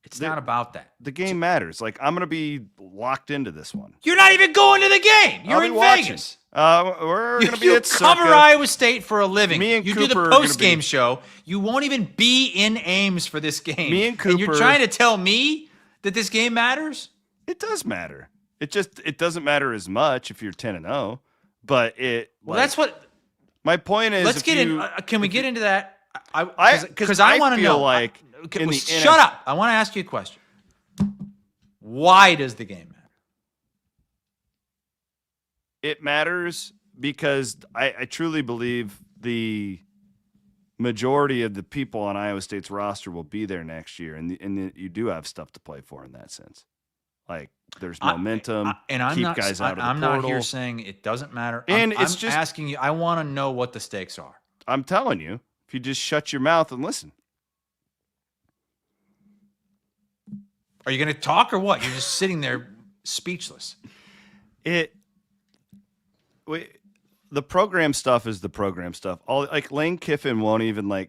It's not about that. The game matters. Like, I'm going to be locked into this one. You're not even going to the game. You're I'll be in watching. Vegas. We're going to be You at cover Circa. Iowa State for a living. Me and you Cooper do are the gonna post-game be- show. You won't even be in Ames for this game. Me and And you're Cooper- trying to tell me that this game matters? It does matter. It doesn't matter as much if you're 10-0, but Well, that's what. my point is. Let's if get you- in. Can we get into that? Because I want to feel know. like Okay, in well, the shut up. I want to ask you a question. Why does the game matter? It matters because I truly believe the majority of the people on Iowa State's roster will be there next year, and you do have stuff to play for in that sense. Like, there's momentum. And I'm keep not. guys out of the I'm not here portal. saying it doesn't matter. And I'm it's just- asking you. I want to know what the stakes are. I'm telling you, if you just shut your mouth and listen. Are you going to talk or what? You're just sitting there speechless. The program stuff is the program stuff. Lane Kiffin won't even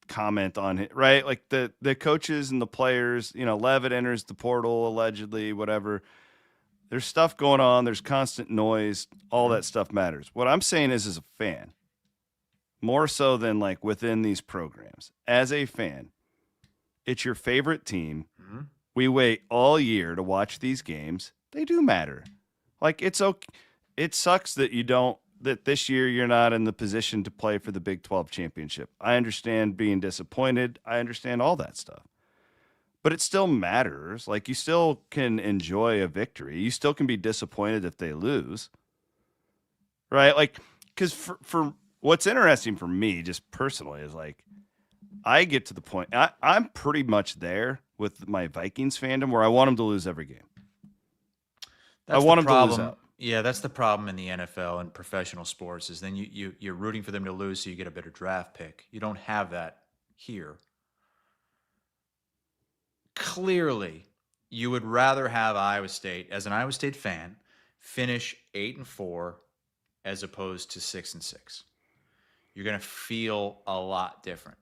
comment on it, right? Like the coaches and the players, Levitt enters the portal allegedly, whatever. There's stuff going on. There's constant noise. All that stuff matters. What I'm saying is, as a fan, more so than within these programs, as a fan, it's your favorite team. Mm-hmm. We wait all year to watch these games. They do matter. It's okay. It sucks that this year you're not in the position to play for the Big 12 championship. I understand being disappointed. I understand all that stuff. But it still matters. You still can enjoy a victory. You still can be disappointed if they lose. Right? Because for what's interesting for me, just personally, is I get to the point, I'm pretty much there with my Vikings fandom where I want them to lose every game. That's I want the them to lose problem. out. Yeah, that's the problem in the NFL and professional sports is then you're rooting for them to lose so you get a better draft pick. You don't have that here. Clearly, you would rather have Iowa State, as an Iowa State fan, finish 8-4 as opposed to 6-6. You're going to feel a lot different.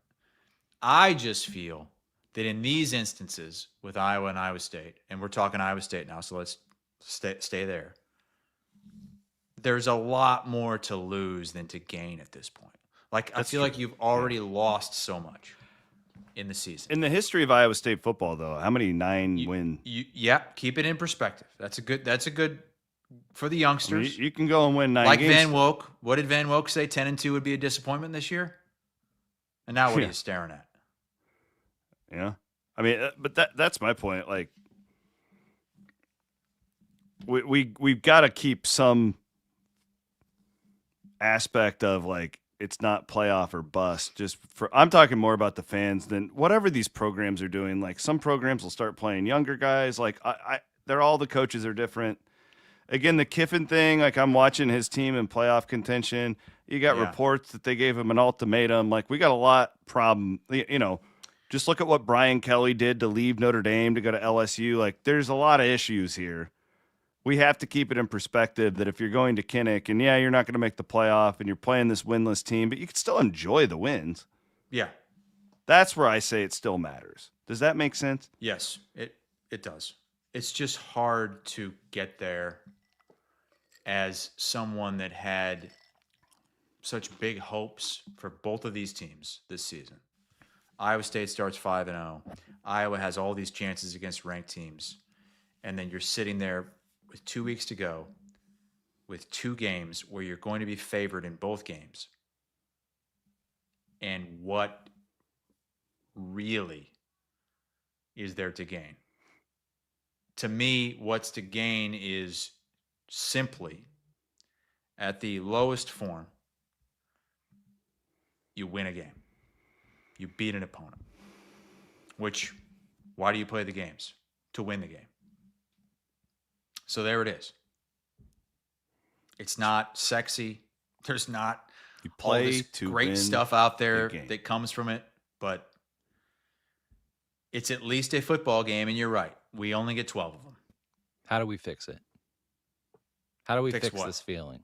I just feel that in these instances with Iowa and Iowa State, and we're talking Iowa State now, so let's stay there. There's a lot more to lose than to gain at this point. I feel like you've already lost so much in the season. In the history of Iowa State football, though, how many 9-win? Yeah, keep it in perspective. That's a good for the youngsters. You can go and win 9 like games. Van Woke. What did Van Woke say? 10-2 would be a disappointment this year? And now what are you staring at? Yeah. I mean, but that's my point. Like, we've got to keep some aspect of, like, it's not playoff or bust. I'm talking more about the fans than whatever these programs are doing. Like, some programs will start playing younger guys. Like, they're all, the coaches are different. Again, the Kiffin thing, like, I'm watching his team in playoff contention. You got reports that they gave him an ultimatum. Like, we got a lot problem. You know, just look at what Brian Kelly did to leave Notre Dame to go to LSU. Like, there's a lot of issues here. We have to keep it in perspective that if you're going to Kinnick and, you're not going to make the playoff and you're playing this winless team, but you can still enjoy the wins. Yeah. That's where I say it still matters. Does that make sense? Yes, it does. It's just hard to get there as someone that had such big hopes for both of these teams this season. Iowa State starts 5-0. Iowa has all these chances against ranked teams. And then you're sitting there with 2 weeks to go with 2 games where you're going to be favored in both games. And what really is there to gain? To me, what's to gain is simply at the lowest form, you win a game. You beat an opponent. Which, why do you play the games? To win the game. So there it is. It's not sexy. There's not all this great stuff out there that comes from it, but it's at least a football game, and you're right. We only get 12 of them. How do we fix it? How do we fix what? this feeling?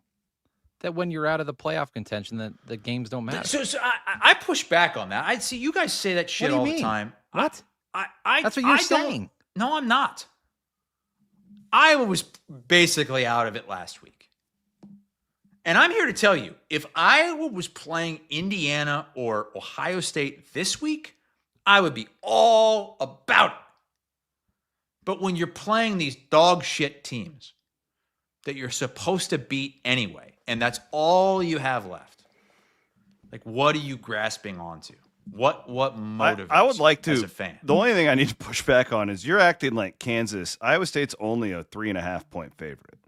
That when you're out of the playoff contention, that the games don't matter. So I push back on that. I see you guys say that shit all the time. What? That's what you're saying. No, I'm not. Iowa was basically out of it last week. And I'm here to tell you, if Iowa was playing Indiana or Ohio State this week, I would be all about it. But when you're playing these dog shit teams that you're supposed to beat anyway, and that's all you have left, like, what are you grasping onto? What motivates I would like to, as a fan? The only thing I need to push back on is you're acting like Kansas. Iowa State's only a 3.5 point favorite.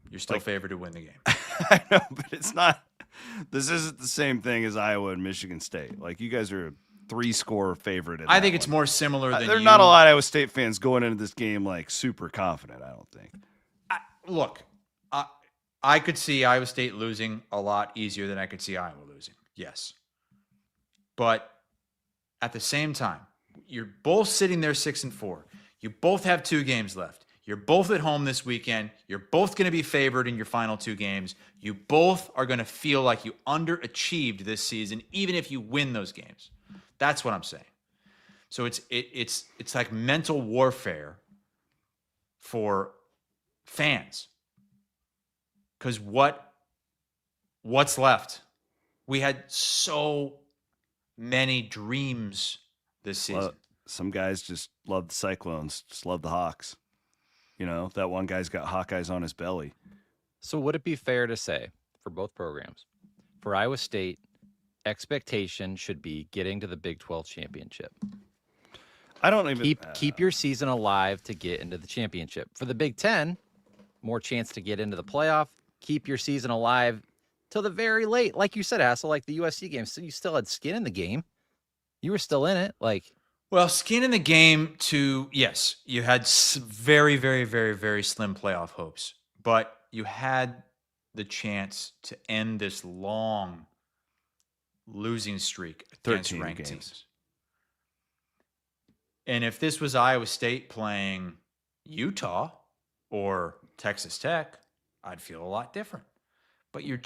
You're still favored to win the game. I know, but it's not. This isn't the same thing as Iowa and Michigan State. Like, you guys are a 3-score favorite. I think it's more similar than There are not a lot of Iowa State fans going into this game like super confident, I don't think. Look, I could see Iowa State losing a lot easier than I could see Iowa losing. Yes. But at the same time, you're both sitting there 6-4. You both have 2 games left. You're both at home this weekend. You're both going to be favored in your final 2 games. You both are going to feel like you underachieved this season, even if you win those games. That's what I'm saying. So it's like mental warfare for fans. Because what's left? We had so many dreams this season. Some guys just love the Cyclones, just love the Hawks. You know, that one guy's got Hawkeyes on his belly. So would it be fair to say, for both programs, for Iowa State, expectation should be getting to the Big 12 championship? I don't even keep your season alive to get into the championship. For the Big 10, more chance to get into the playoff. Keep your season alive till the very late. Like you said, Hassel, like the USC game. So you still had skin in the game. You were still in it. Well, skin in the game to, yes, you had very, very, very, very slim playoff hopes, but you had the chance to end this long losing streak against 13 ranked games. teams. And if this was Iowa State playing Utah or Texas Tech, I'd feel a lot different. But you're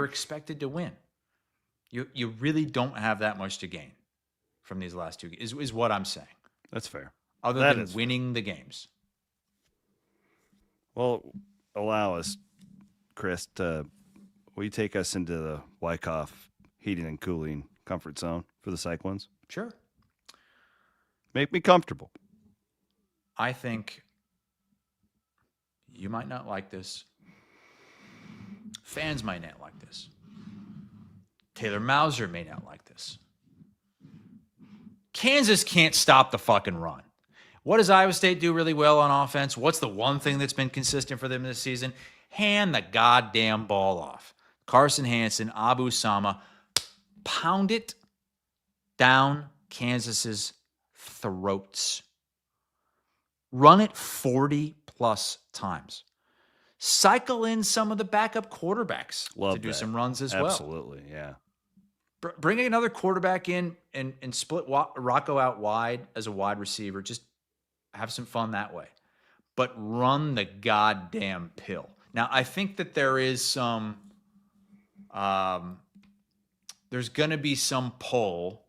expected to win. You really don't have that much to gain from these last two games, is what I'm saying. That's fair. Other That than is winning the games. Well, allow us, Chris, will you take us into the Wyckoff heating and cooling comfort zone for the Cyclones? Sure. Make me comfortable. I think you might not like this. Fans might not like this. Taylor Mauser may not like this. Kansas can't stop the fucking run. What does Iowa State do really well on offense? What's the one thing that's been consistent for them this season? Hand the goddamn ball off. Carson Hansen, Abu Sama, pound it down Kansas's throats. Run it 40-plus times. Cycle in some of the backup quarterbacks Love to do that. some runs as well. Absolutely, yeah. Bring another quarterback in and split Rocco out wide as a wide receiver. Just have some fun that way. But run the goddamn pill. Now, I think that there is some there's going to be some pull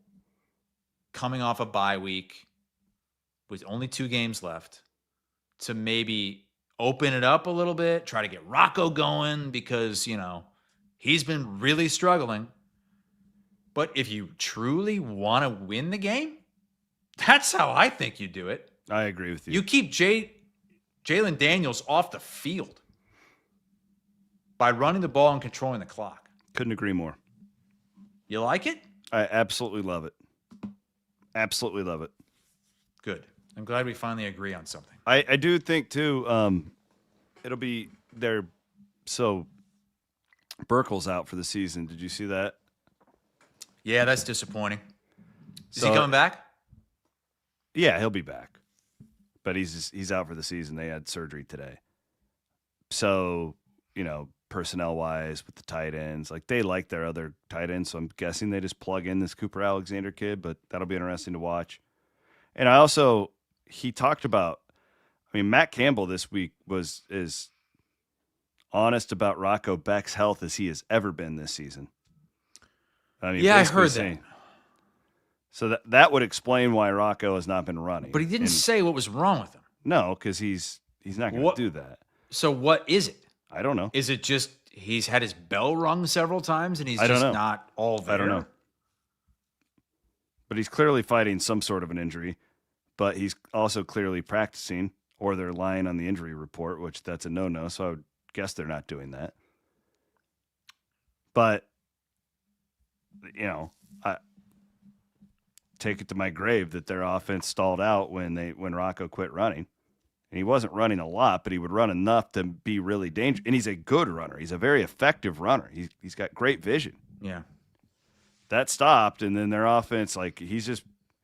coming off a bye week with only 2 games left to maybe open it up a little bit, try to get Rocco going because, he's been really struggling. But if you truly want to win the game, that's how I think you do it. I agree with you. You keep Jalen Daniels off the field by running the ball and controlling the clock. Couldn't agree more. You like it? I absolutely love it. Absolutely love it. Good. I'm glad we finally agree on something. I do think, too, it'll be there. So Burkle's out for the season. Did you see that? Yeah, that's disappointing. Is So- he coming back? Yeah, he'll be back. But he's out for the season. They had surgery today. So, personnel-wise with the tight ends, they like their other tight ends, so I'm guessing they just plug in this Cooper Alexander kid, but that'll be interesting to watch. And he talked about, Matt Campbell this week was as honest about Rocco Beck's health as he has ever been this season. Yeah, I basically heard saying- that. So that would explain why Rocco has not been running. But he didn't say what was wrong with him. No, because he's not going What- to do that. So what is it? I don't know. Is it just he's had his bell rung several times and he's I don't just know. not all there? I don't know. But he's clearly fighting some sort of an injury, but he's also clearly practicing, or they're lying on the injury report, which that's a no-no, so I would guess they're not doing that. But, I take it to my grave that their offense stalled out when Rocco quit running. And he wasn't running a lot, but he would run enough to be really dangerous. And he's a good runner. He's a very effective runner. He's got great vision. Yeah. That stopped, and then their offense, he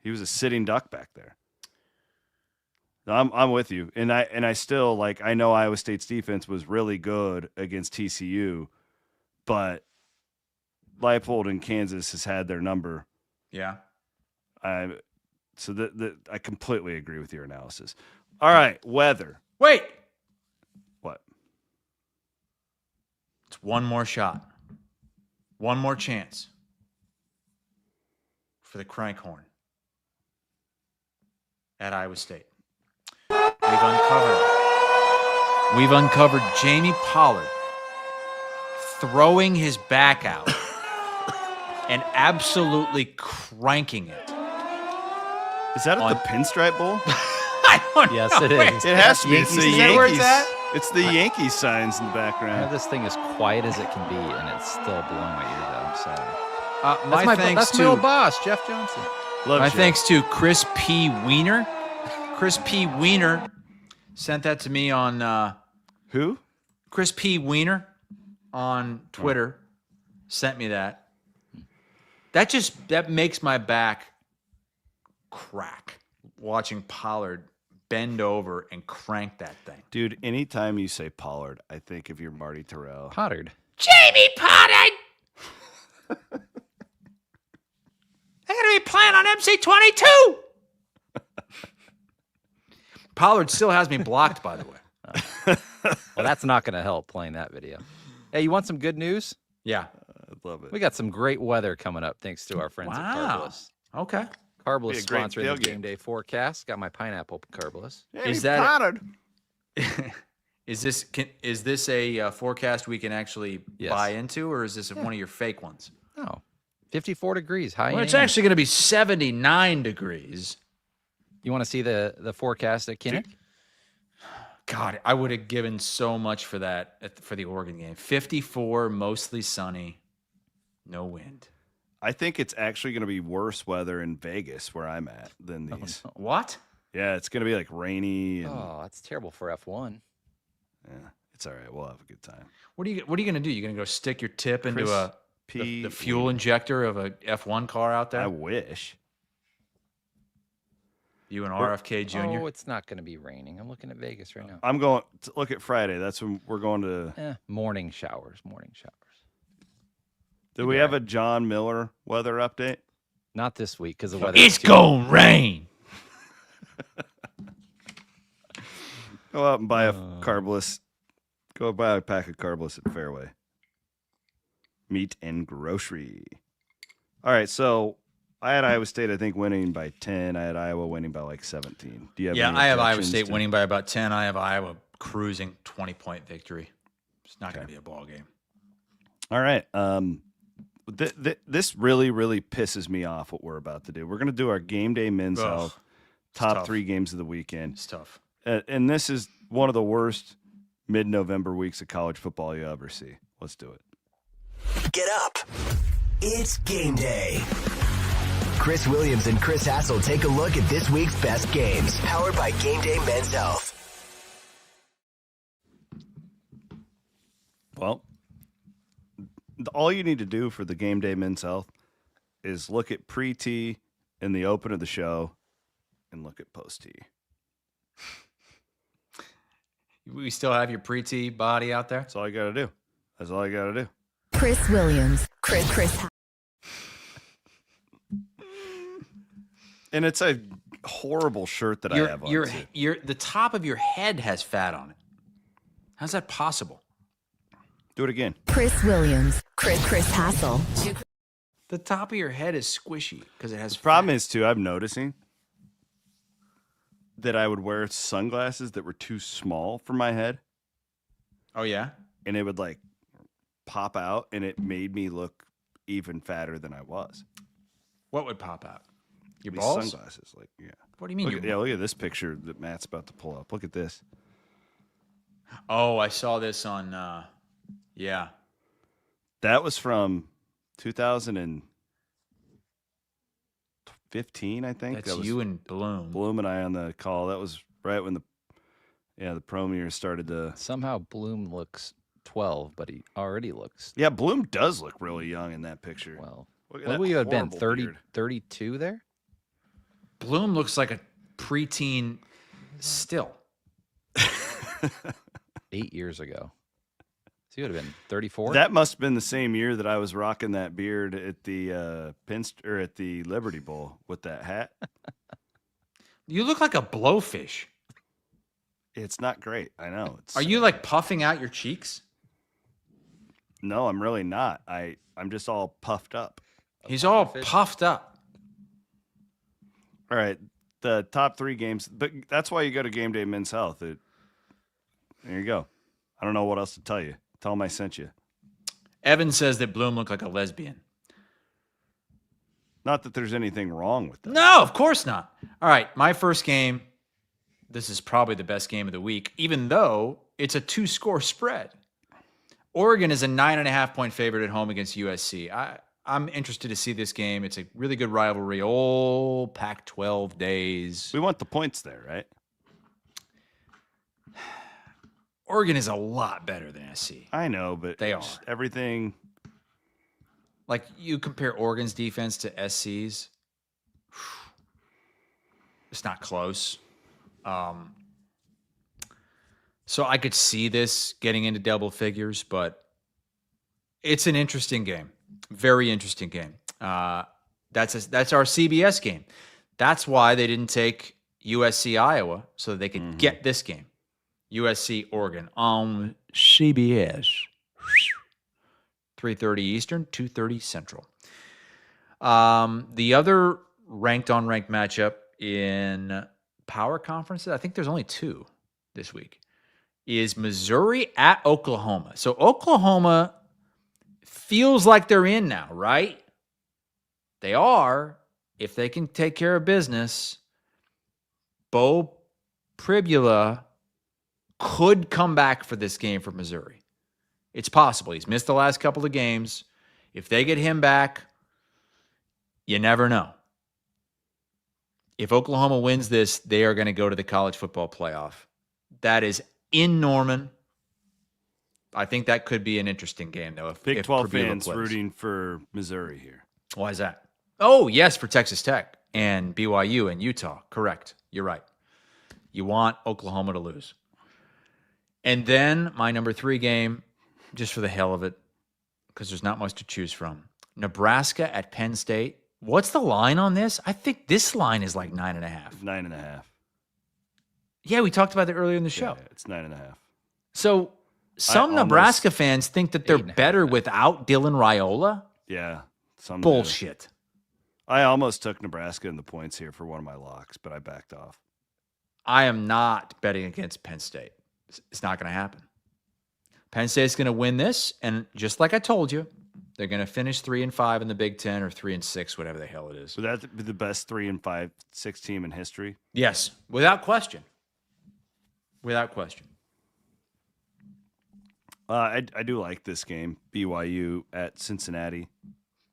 was a sitting duck back there. I'm with you, and I still I know Iowa State's defense was really good against TCU, but Leipold in Kansas has had their number. Yeah. So I completely agree with your analysis. All right, weather. Wait. What? It's one more shot. One more chance for the Crankhorn at Iowa State. We've uncovered Jamie Pollard throwing his back out and absolutely cranking it. Is that at the Pinstripe Bowl? I don't Yes, know. it is. It has to be. It's Yankees. the Is that where it's Yankees. at? It's the Yankees signs in the background. This thing is quiet as it can be, and it's still blowing my ears out. I'm sorry. My thanks That's my old to boss, Jeff Johnson. Love my Jeff. thanks to Chris P. Wiener. Chris P. Wiener sent that to me on Who? Chris P. Wiener on Twitter sent me that. That makes my back crack watching Pollard bend over and crank that thing. Dude, anytime you say Pollard, I think of your Marty Terrell. Pollard. Jamie Pollard! They're going to be playing on MC-22! Pollard still has me blocked, by the way. Well, that's not going to help playing that video. Hey, you want some good news? Yeah. I love it. We got some great weather coming up thanks to our friends at Wow. Carbolus. Okay. Carbolus Be a great sponsoring the tailgate. game day forecast. Got my pineapple Carbolus. Is that- Pollard? Is this a forecast we can actually Yes. buy into, or is this one of your fake ones? Oh, 54 degrees, high Well, it's AM. actually going to be 79 degrees. You want to see the forecast at Kinnick? God, I would have given so much for that for the Oregon game. 54, mostly sunny, no wind. I think it's actually going to be worse weather in Vegas, where I'm at, than these. What? Yeah, it's going to be like rainy. And, Oh, that's terrible for F1. yeah, it's all right. We'll have a good time. What are you going to do? You going to go stick your tip into Chris the fuel injector of a F1 car out there? I wish. You and RFK Jr.? Oh, it's not going to be raining. I'm looking at Vegas right now. I'm going to look at Friday. That's when we're going to. Morning showers. Do we have a John Miller weather update? Not this week because the weather. It's going to rain. Go out and buy a Carbolus. Go buy a pack of Carbolus at Fareway. Meat and grocery. All right, so I had Iowa State, I think, winning by 10. I had Iowa winning by like 17. Do you have? Yeah, any I have Iowa objections State to- winning by about 10. I have Iowa cruising 20-point victory. It's not going to be a ball game. All right. This really, really pisses me off what we're about to do. We're going to do our game day men's Ugh, health top tough. 3 games of the weekend. It's tough. And this is one of the worst mid-November weeks of college football you ever see. Let's do it. Get up. It's game day. Chris Williams and Chris Hassel take a look at this week's best games. Powered by Game Day Men's Health. Well, all you need to do for the game day men's health is look at pre-tee in the open of the show and look at post-tee. We still have your pre-T body out there? That's all you got to do. That's all you got to do. Chris Williams, Chris. And it's a horrible shirt that I have on. too. The top of your head has fat on it. How's that possible? Do it again. Chris Williams, Chris Hassel. The top of your head is squishy because it has The problem is, too, I'm noticing that I would wear sunglasses that were too small for my head, Oh, yeah? and it would like pop out, and it made me look even fatter than I was. What would pop out? Your These balls? sunglasses, like, yeah. What do you mean? Look at this picture that Matt's about to pull up. Look at this. Oh, I saw this on, yeah. That was from 2015, I think. That's that was you and Bloom. Bloom and I on the call. That was right when the prom year started to. Somehow Bloom looks 12, but he already looks Yeah, Bloom does look really young in that picture. 12. Look at What that would you have been? horrible 30, beard. 32 there? Bloom looks like a preteen still. 8 years ago. So he would have been 34. That must have been the same year that I was rocking that beard at the at the Liberty Bowl with that hat. You look like a blowfish. It's not great. I know. Are you like puffing out your cheeks? No, I'm really not. I'm just all puffed up. He's all puffed up. All right, the top 3 games, but that's why you go to Game Day Men's Health. There you go. I don't know what else to tell you. Tell them I sent you. Evan says that Bloom looked like a lesbian. Not that there's anything wrong with that. No, of course not. All right, my first game. This is probably the best game of the week, even though it's a 2-score spread. Oregon is a 9.5-point favorite at home against USC. I'm interested to see this game. It's a really good rivalry. Old Pac-12 days. We want the points there, right? Oregon is a lot better than SC. I know, but They are. Everything. Like, you compare Oregon's defense to SC's. It's not close. So I could see this getting into double figures, but it's an interesting game. Very interesting game. That's our CBS game. That's why they didn't take USC Iowa so that they could get this game. USC Oregon on CBS. 3:30 Eastern, 2:30 Central. The other ranked matchup in power conferences, I think there's only 2 this week, is Missouri at Oklahoma. So Oklahoma feels like they're in now, right? They are, if they can take care of business. Bo Pribula could come back for this game for Missouri. It's possible. He's missed the last couple of games. If they get him back, you never know. If Oklahoma wins this, they are going to go to the college football playoff. That is in Norman. I think that could be an interesting game, though. If Big 12 Pribula fans plays. rooting for Missouri here. Why is that? Oh, yes, for Texas Tech and BYU and Utah. Correct. You're right. You want Oklahoma to lose. And then my number 3 game, just for the hell of it, because there's not much to choose from. Nebraska at Penn State. What's the line on this? I think this line is like 9.5. 9.5. Yeah, we talked about that earlier in the show. Yeah, it's 9.5. So some Nebraska fans think that they're 8.5. better without Dylan Raiola. Yeah. Some Bullshit. I almost took Nebraska in the points here for one of my locks, but I backed off. I am not betting against Penn State. It's not going to happen. Penn State's going to win this, and just like I told you, they're going to finish 3-5 in the Big Ten or 3-6, whatever the hell it is. Would that be the best 3-5, 6 team in history? Yes, without question. Without question. I do like this game, BYU at Cincinnati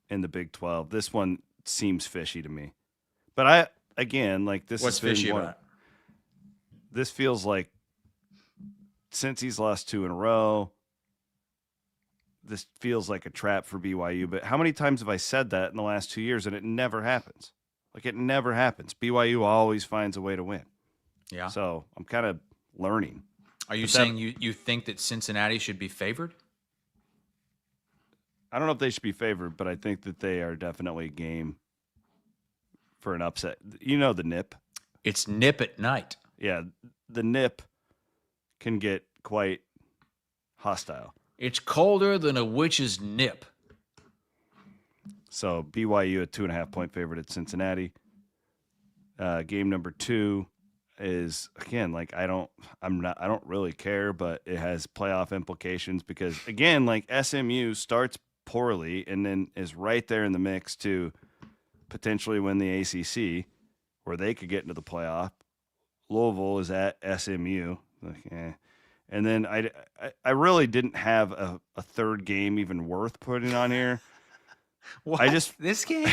in the Big 12. This one seems fishy to me. But this What's has been fishy one- about it? This feels like since he's lost 2 in a row, this feels like a trap for BYU. But how many times have I said that in the last 2 years and it never happens? Like, it never happens. BYU always finds a way to win. Yeah. So I'm kind of learning. Are you But saying you think that Cincinnati should be favored? I don't know if they should be favored, but I think that they are definitely a game for an upset. You know the nip. It's nip at night. Yeah, the nip can get quite hostile. It's colder than a witch's nip. So BYU a 2.5-point favorite at Cincinnati. Game number 2 is, again, like I don't really care, but it has playoff implications because, again, like SMU starts poorly and then is right there in the mix to potentially win the ACC, where they could get into the playoff. Louisville is at SMU. And then I really didn't have a third game even worth putting on here. What? This game?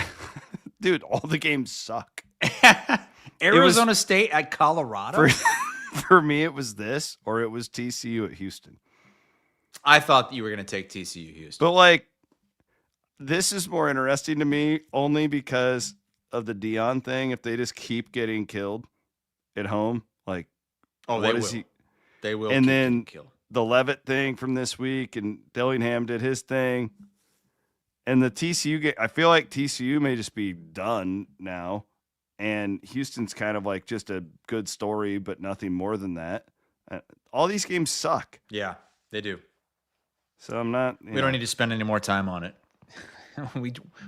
Dude, all the games suck. Arizona State at Colorado? For me, it was this, or it was TCU at Houston. I thought you were going to take TCU Houston. But, like, this is more interesting to me only because of the Dion thing. If they just keep getting killed at home, like, Oh, they will. They will. And keep then getting killed. the Levitt thing from this week, and Dillingham did his thing. And the TCU game, I feel like TCU may just be done now. And Houston's kind of like just a good story, but nothing more than that. All these games suck. Yeah, they do. So I'm not. We don't need to spend any more time on it.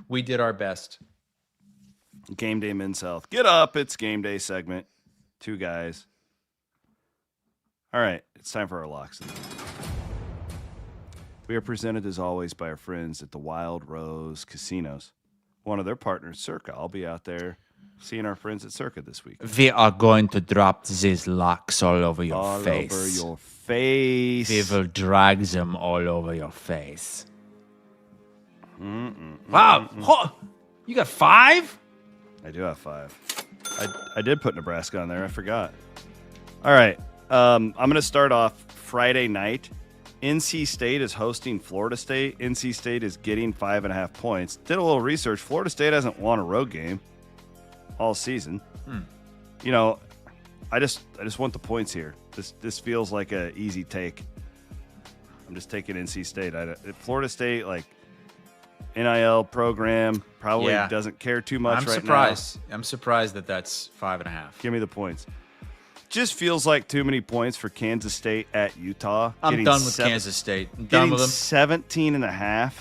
we did our best. Game Day Mid-South. Get up. It's Game Day segment. 2 guys. All right. It's time for our locks. We are presented, as always, by our friends at the Wild Rose Casinos. One of their partners, Circa. I'll be out there seeing our friends at Circa this week. We are going to drop these locks all over your All face. over your face. We will drag them all over your face. Wow. You got 5? I do have 5. I did put Nebraska on there. I forgot. All right. I'm going to start off Friday night. NC State is hosting Florida State. NC State is getting 5.5 points. Did a little research. Florida State hasn't won a road game all season. I just want the points here. This feels like a easy take. I'm just taking NC State. Florida State, like, NIL program, probably doesn't care too much now. I'm surprised that that's 5.5. Give me the points. Just feels like too many points for Kansas State at Utah. I'm done with Kansas State. I'm done with them. 17.5.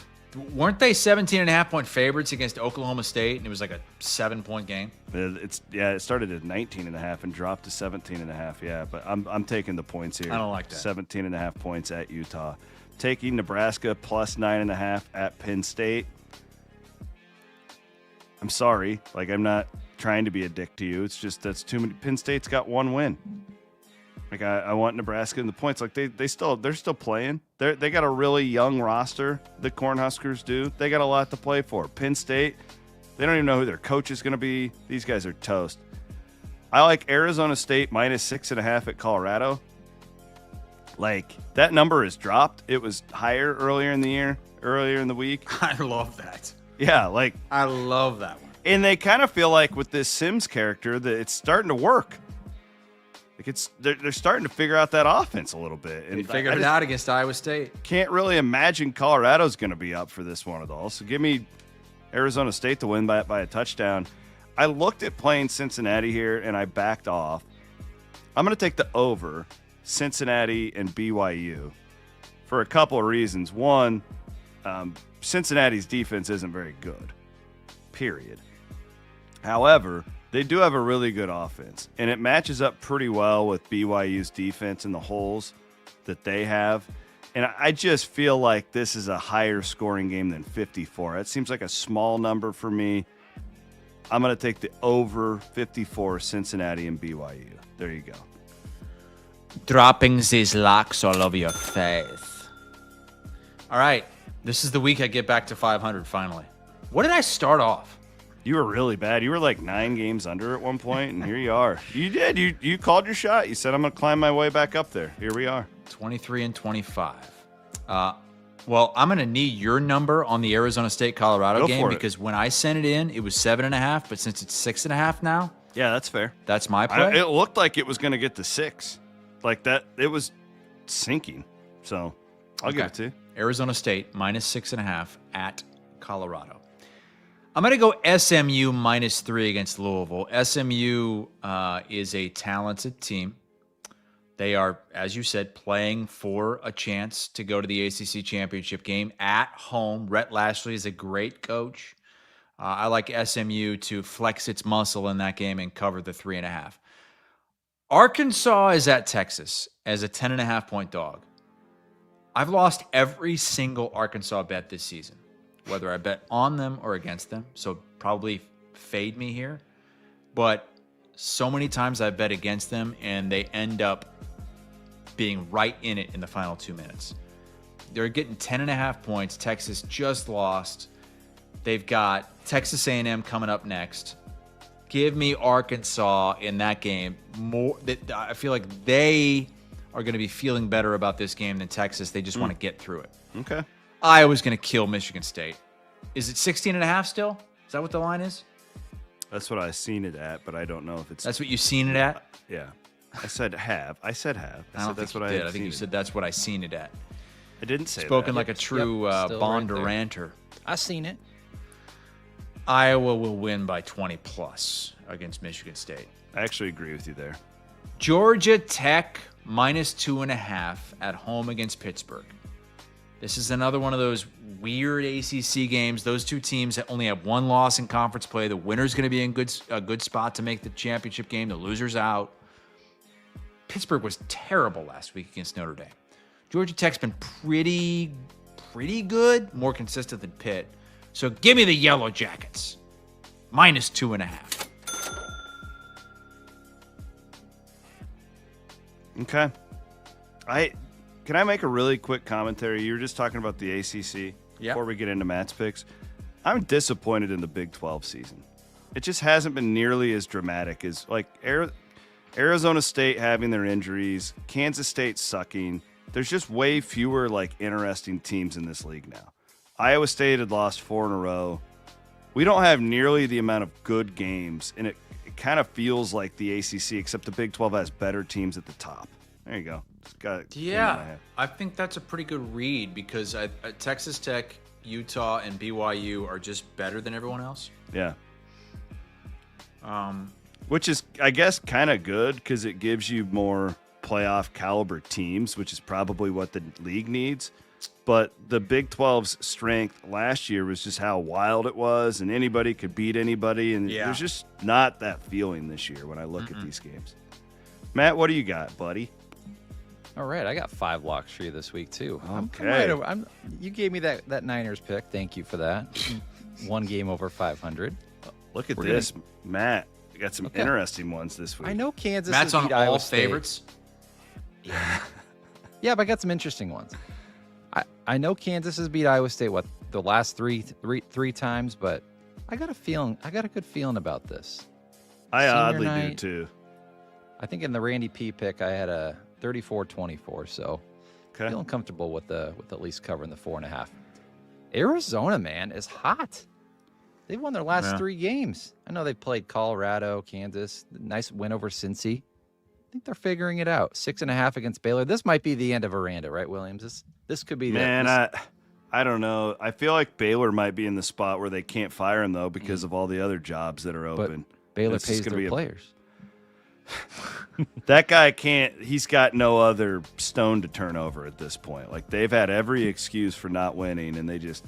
Weren't they 17.5-point favorites against Oklahoma State, and it was like a 7-point game? It started at 19.5 and dropped to 17.5. Yeah, but I'm taking the points here. I don't like that. 17.5 points at Utah. Taking Nebraska plus 9.5 at Penn State. I'm sorry, like, I'm not trying to be a dick to you. It's just that's too many. Penn State's got one win. Like, I want Nebraska in the points. Like, they're still playing. They got a really young roster. The Cornhuskers do. They got a lot to play for. Penn State, they don't even know who their coach is going to be. These guys are toast. I like Arizona State minus 6.5 at Colorado. Like, that number is dropped. It was higher earlier in the week. I love that. Yeah, like, I love that one. And they kind of feel like with this Sims character that it's starting to work. Like, they're starting to figure out that offense a little bit. And they figured it out against Iowa State. Can't really imagine Colorado's going to be up for this one at all. So give me Arizona State to win by a touchdown. I looked at playing Cincinnati here, and I backed off. I'm going to take the over Cincinnati and BYU for a couple of reasons. One, Cincinnati's defense isn't very good, period. However, they do have a really good offense, and it matches up pretty well with BYU's defense and the holes that they have. And I just feel like this is a higher scoring game than 54. It seems like a small number for me. I'm going to take the over 54 Cincinnati and BYU. There you go. Dropping these locks all over your face. All right. This is the week I get back to 500 finally. What did I start off? You were really bad. You were like 9 games under at one point, and here you are. You did. You called your shot. You said, I'm going to climb my way back up there. Here we are. 23 and 25. Well, I'm going to need your number on the Arizona State-Colorado game because when I sent it in, it was 7.5, but since it's 6.5 now. Yeah, that's fair. That's my play. It looked like it was going to get to 6. Like that, it was sinking. So I'll give it to you. Arizona State minus 6.5 at Colorado. I'm going to go SMU minus 3 against Louisville. SMU is a talented team. They are, as you said, playing for a chance to go to the ACC championship game at home. Rhett Lashley is a great coach. I like SMU to flex its muscle in that game and cover the 3.5. Arkansas is at Texas as a 10.5-point dog. I've lost every single Arkansas bet this season, whether I bet on them or against them. So probably fade me here. But so many times I bet against them and they end up being right in it in the final 2 minutes. They're getting 10.5 points. Texas just lost. They've got Texas A&M coming up next. Give me Arkansas in that game. I feel like they are going to be feeling better about this game than Texas. They just want to get through it. Okay. Iowa's going to kill Michigan State. Is it 16.5 still? Is that what the line is? That's what I've seen it at, but I don't know if it's... That's what you've seen it at? Yeah. I said have. I said that's what I did. I think you said that's what I seen it at. I didn't say Spoken that. like a true Bonduranter. I seen it. Iowa will win by 20+ against Michigan State. I actually agree with you there. Georgia Tech minus 2.5 at home against Pittsburgh. This is another one of those weird ACC games. Those two teams only have one loss in conference play. The winner's going to be in a good spot to make the championship game. The loser's out. Pittsburgh was terrible last week against Notre Dame. Georgia Tech's been pretty good, more consistent than Pitt. So give me the Yellow Jackets. Minus 2.5. Okay. Can I make a really quick commentary? You were just talking about the ACC before we get into Matt's picks. I'm disappointed in the Big 12 season. It just hasn't been nearly as dramatic as like Arizona State having their injuries, Kansas State sucking. There's just way fewer like interesting teams in this league now. Iowa State had lost 4 in a row. We don't have nearly the amount of good games, and it kind of feels like the ACC, except the Big 12 has better teams at the top. There you go. Yeah, I think that's a pretty good read because Texas Tech, Utah, and BYU are just better than everyone else. Yeah. Which is, I guess, kind of good because it gives you more playoff caliber teams, which is probably what the league needs. But the Big 12's strength last year was just how wild it was, and anybody could beat anybody. And there's just not that feeling this year when I look at these games. Matt, what do you got, buddy? All right, I got 5 locks for you this week, too. Okay. You gave me that Niners pick. Thank you for that. 1 game over 500. Look at this, Matt. We got some interesting ones this week. I know Kansas Matt's has on beat all Iowa State. favorites. Yeah, but I got some interesting ones. I know Kansas has beat Iowa State, the last three times, but I got a good feeling about this. I Senior oddly night, do, too. I think in the Randy P pick, I had a 34-24, so feeling comfortable with at least covering the 4.5. Arizona, man, is hot. They've won their last 3 games. I know they've played Colorado, Kansas. Nice win over Cincy. I think they're figuring it out. 6.5 against Baylor. This might be the end of Aranda, right, Williams? This could be I don't know. I feel like Baylor might be in the spot where they can't fire him, though, because of all the other jobs that are open. But Baylor pays their players. That guy can't. He's got no other stone to turn over at this point. Like, they've had every excuse for not winning, and they just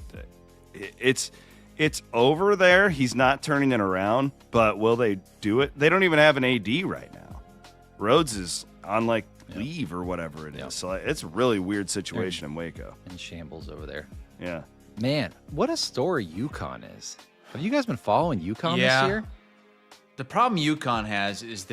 it's over there. He's not turning it around, but will they do it? They don't even have an AD right now. Rhodes is on leave or whatever it is. So it's a really weird situation in Waco. In shambles over there. Yeah. Man, what a story UConn is. Have you guys been following UConn this year? The problem UConn has is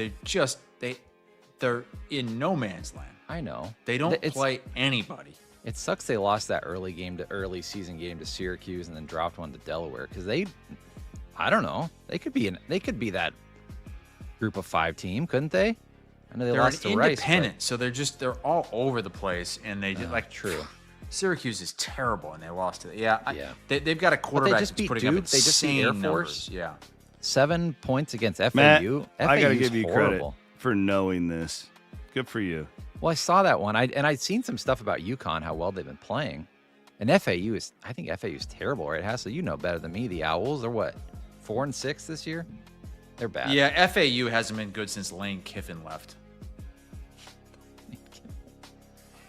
they're in no man's land. I know. They don't play anybody. It sucks they lost that early season game to Syracuse and then dropped one to Delaware because I don't know. They could be that group of 5 team, couldn't they? I know They're lost to Rice, independent, so they're all over the place, and they just true. Syracuse is terrible, and they lost to they've got a quarterback that's putting up insane numbers. Yeah, 7 points against FAU. Matt, FAU I got to give you horrible. credit for knowing this. Good for you. Well, I saw that one. I'd seen some stuff about UConn, how well they've been playing. And I think FAU is terrible, right, Hassel? You know better than me. The Owls are what, 4-6 this year? They're bad. Yeah, FAU hasn't been good since Lane Kiffin left.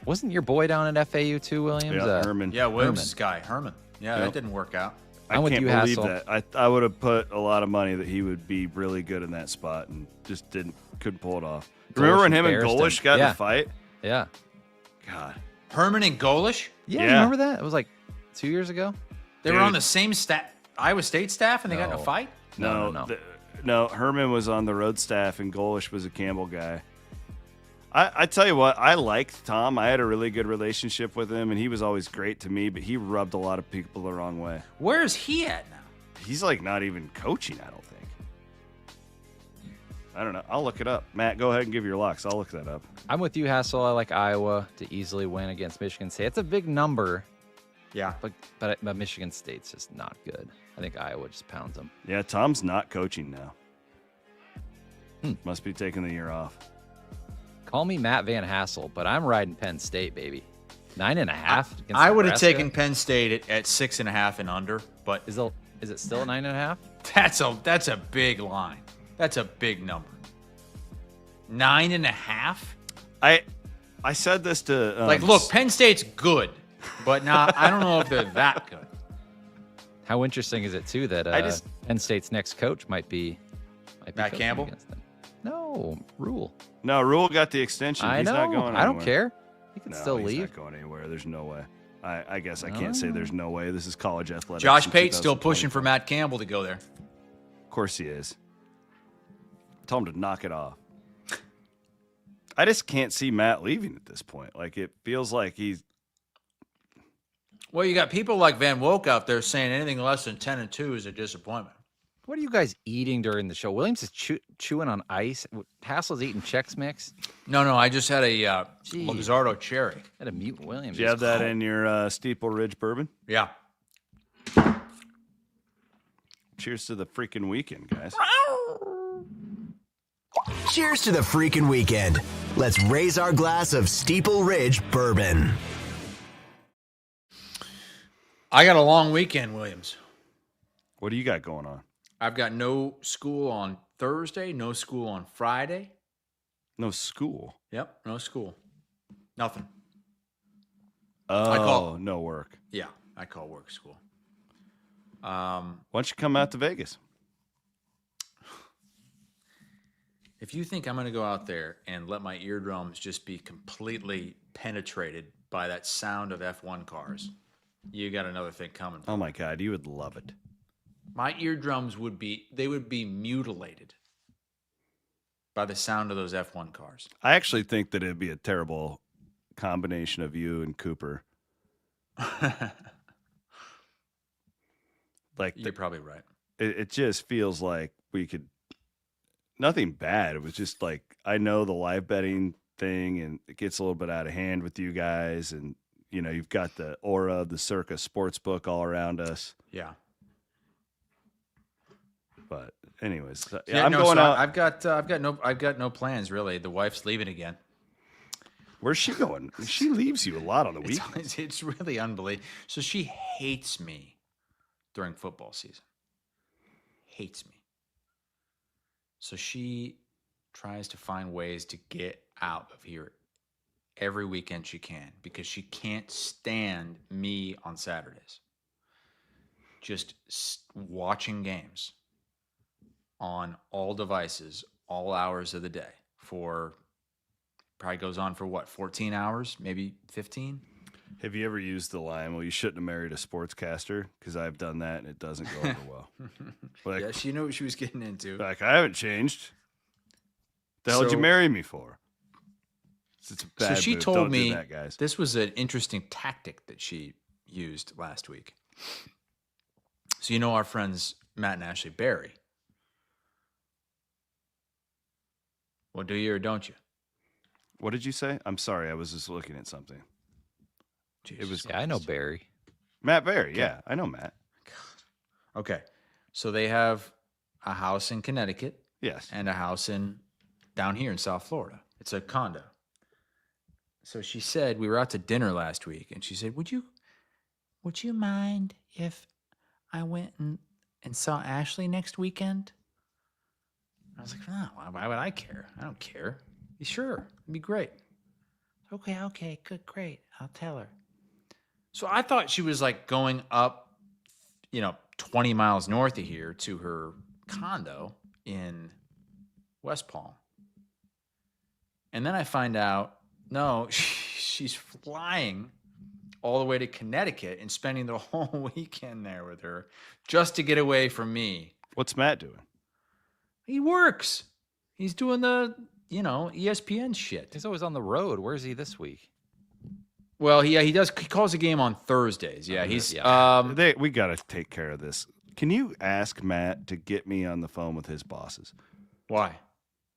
Wasn't your boy down at FAU too, Williams? Yeah, Herman. Yeah, Williams' guy, Herman. Yeah, that didn't work out. I can't believe that. I would have put a lot of money that he would be really good in that spot and just couldn't pull it off. Remember when him and Golish got in a fight? Yeah. God. Herman and Golish? Yeah, you remember that? It was like 2 years ago. They were on the same Iowa State staff, and they got in a fight? No, Herman was on the road staff, and Golish was a Campbell guy. I tell you what, I liked Tom. I had a really good relationship with him, and he was always great to me, but he rubbed a lot of people the wrong way. Where is he at now? He's not even coaching, I don't think. I don't know. I'll look it up. Matt, go ahead and give your locks. I'll look that up. I'm with you, Hassel. I like Iowa to easily win against Michigan State. It's a big number. Yeah. But Michigan State's just not good. I think Iowa just pounds them. Yeah, Tom's not coaching now. Must be taking the year off. Call me Matt Van Hassel, but I'm riding Penn State, baby. 9.5. I would have taken Penn State at 6.5 and under, but is it still 9.5? That's a big line. That's a big number. 9.5. I said this to look, Penn State's good, but I don't know if they're that good. How interesting is it too that Penn State's next coach might be Matt Campbell? Against them. No, Rule. No, Rule got the extension. He's not going anywhere. I don't care. He can still leave. He's not going anywhere. There's no way. I guess I can't say there's no way. This is college athletics. Josh Pate's still pushing for Matt Campbell to go there. Of course he is. Tell him to knock it off. I just can't see Matt leaving at this point. It feels like he's. Well, you got people like Van Woke out there saying anything less than 10-2 is a disappointment. What are you guys eating during the show? Williams is chewing on ice. Hassel's eating Chex Mix. No, I just had a Luxardo cherry. Had a mute Williams. Did you have that in your Steeple Ridge bourbon? Yeah. Cheers to the freaking weekend, guys. Cheers to the freaking weekend. Let's raise our glass of Steeple Ridge bourbon. I got a long weekend, Williams. What do you got going on? I've got no school on Thursday, no school on Friday. No school. Yep, no school. Nothing. Oh, no work. Yeah, I call work school. Why don't you come out to Vegas? If you think I'm going to go out there and let my eardrums just be completely penetrated by that sound of F1 cars, you got another thing coming. Oh my God, you would love it. My eardrums would be mutilated by the sound of those F1 cars. I actually think that it'd be a terrible combination of you and Cooper. Like You're probably right. It just feels like we could. Nothing bad. It was just like, I know the live betting thing, and it gets a little bit out of hand with you guys, and you've got the aura of the Circa Sportsbook all around us. Yeah. But anyways, Yeah, I'm going out. I've got no plans really. The wife's leaving again. Where's she going? She leaves you a lot on the weekends. It's really unbelievable. So she hates me during football season. Hates me. So she tries to find ways to get out of here every weekend she can, because she can't stand me on Saturdays. Just watching games on all devices, all hours of the day for probably goes on for what, 14 hours, maybe 15? Have you ever used the line, well, you shouldn't have married a sportscaster? Because I've done that, and it doesn't go over well. Like, Yeah, she knew what she was getting into. like, I haven't changed. The hell did you So- marry me for? It's a bad So she move. told Don't me do that, guys. this was an interesting tactic that she used last week. So our friends Matt and Ashley Berry. Well, do you or don't you? What did you say? I'm sorry, I was just looking at something. Jesus was- Yeah, I know Christ. Barry. Matt Berry, yeah, I know Matt. Okay. So they have a house in Connecticut Yes. and a house down here in South Florida. It's a condo. So she said, we were out to dinner last week, and she said, would you mind if I went and saw Ashley next weekend? I was like, no, why would I care? I don't care. Sure, it'd be great. Okay, good, great. I'll tell her. So I thought she was like going up, 20 miles north of here to her condo in West Palm. And then I find out, no, she's flying all the way to Connecticut and spending the whole weekend there with her just to get away from me. What's Matt doing? He works. He's doing the, ESPN shit. He's always on the road. Where's he this week? Well, he does. He calls a game on Thursdays. Yeah, he's. We got to take care of this. Can you ask Matt to get me on the phone with his bosses? Why?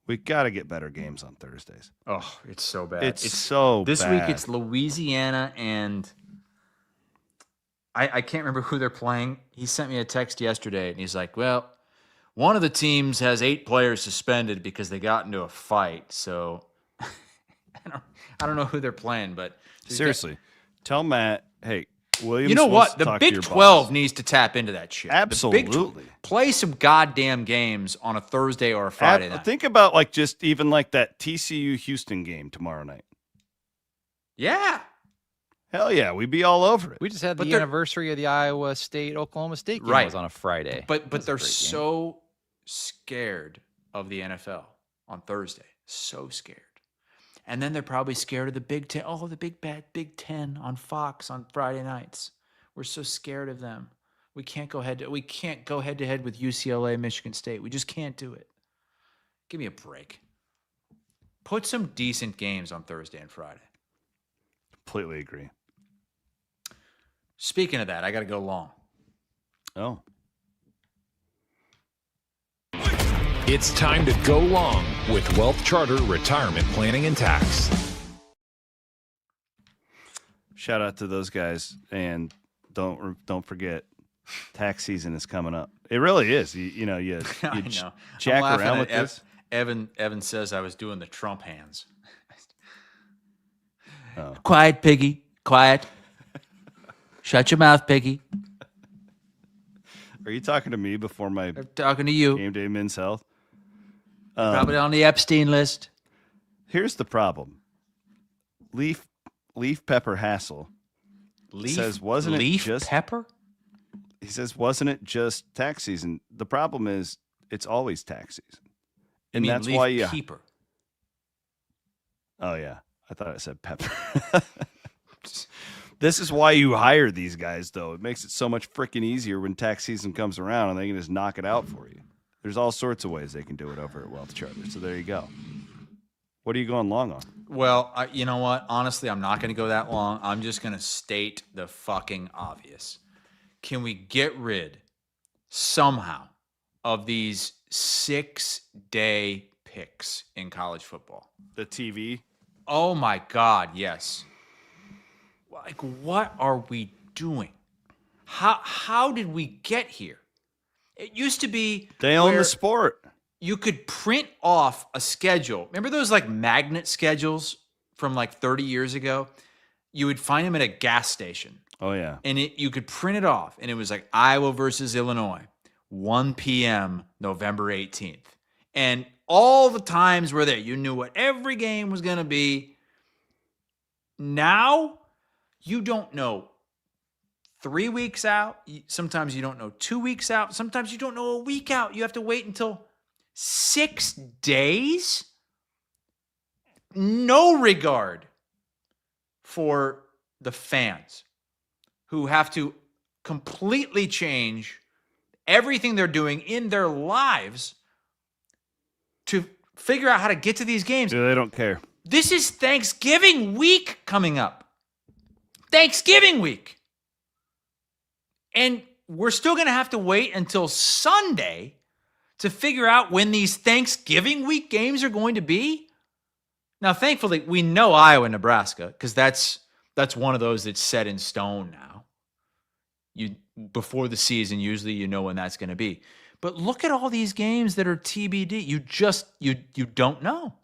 We got to get better games on Thursdays. Oh, it's so bad. It's so this bad. week. It's Louisiana and I can't remember who they're playing. He sent me a text yesterday, and he's like, "Well, one of the teams has 8 players suspended because they got into a fight." So I don't know who they're playing, but Seriously, tell Matt, hey, Williams. you know wants what? to The talk to Big your 12 bosses. needs to tap into that shit. The Big Absolutely. play some goddamn games on a Thursday or a Friday night. Think about just even that TCU Houston game tomorrow night. Yeah. Hell yeah, we'd be all over it. We just had But the they're- anniversary of the Iowa State Oklahoma State game Right. was on a Friday. But That's a they're great game. so scared of the NFL on Thursday. So scared. And then they're probably scared of the Big Ten. Oh, the big bad Big Ten on Fox on Friday nights. We're so scared of them. We can't go head to head with UCLA, Michigan State. We just can't do it. Give me a break. Put some decent games on Thursday and Friday. Completely agree. Speaking of that, I got to go long. Oh. It's time to go long with Wealth Charter Retirement Planning and Tax. Shout out to those guys, and don't forget, tax season is coming up. It really is. You I know. jack I'm laughing around at with this. Evan says I was doing the Trump hands. Oh. Quiet, piggy. Quiet. Shut your mouth, piggy. Are you talking to me before my I'm talking to you. game day men's health? Probably on the Epstein list. Here's the problem. Leaf Pepper Hassel says, wasn't it just pepper? He says, wasn't it just tax season? The problem is it's always tax season. And that's why you Keeper. Oh yeah. I thought I said pepper. This is why you hire these guys, though. It makes it so much freaking easier when tax season comes around and they can just knock it out for you. There's all sorts of ways they can do it over at Wealth Charter. So there you go. What are you going long on? Well, you know what? Honestly, I'm not going to go that long. I'm just going to state the fucking obvious. Can we get rid somehow of these 6-day picks in college football? The TV? Oh my God, yes. Like, what are we doing? How did we get here? It used to be they own the sport. You could print off a schedule. Remember those like magnet schedules from like 30 years ago? You would find them at a gas station. Oh, yeah. And you could print it off. And it was like Iowa versus Illinois, 1 p.m., November 18th. And all the times were there. You knew what every game was going to be. Now, you don't know 3 weeks out. Sometimes you don't know 2 weeks out. Sometimes you don't know a week out. You have to wait until 6 days? No regard for the fans who have to completely change everything they're doing in their lives to figure out how to get to these games. Yeah, they don't care. This is Thanksgiving week coming up. Thanksgiving week. And we're still going to have to wait until Sunday to figure out when these Thanksgiving week games are going to be. Now, thankfully, we know Iowa and Nebraska because that's one of those that's set in stone now. Before the season, usually you know when that's going to be. But look at all these games that are TBD. You don't know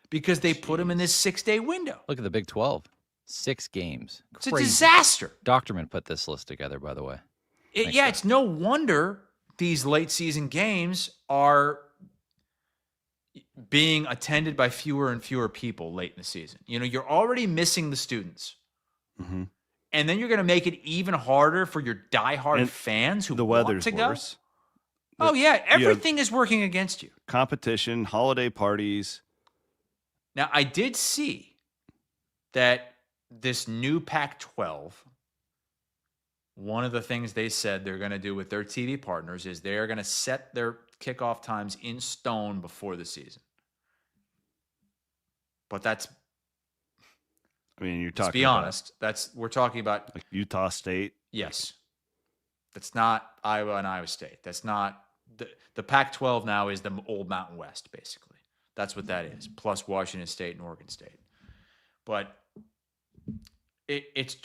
because they put them in this 6-day window. Look at the Big 12. 6 games. It's a disaster. Doctorman put this list together, by the way. It's no wonder these late season games are being attended by fewer and fewer people late in the season. You know, you're already missing the students. Mm-hmm. And then you're going to make it even harder for your diehard fans who want to go. Worse. Oh, yeah. Everything is working against you. Competition, holiday parties. Now, I did see that this new Pac-12, one of the things they said they're going to do with their TV partners is they're going to set their kickoff times in stone before the season. But that's, I mean, you're talking. Let's be honest. We're talking about like Utah State. Yes, that's not Iowa and Iowa State. That's not the Pac-12 now is the old Mountain West, basically. That's what that is. Plus Washington State and Oregon State. But it's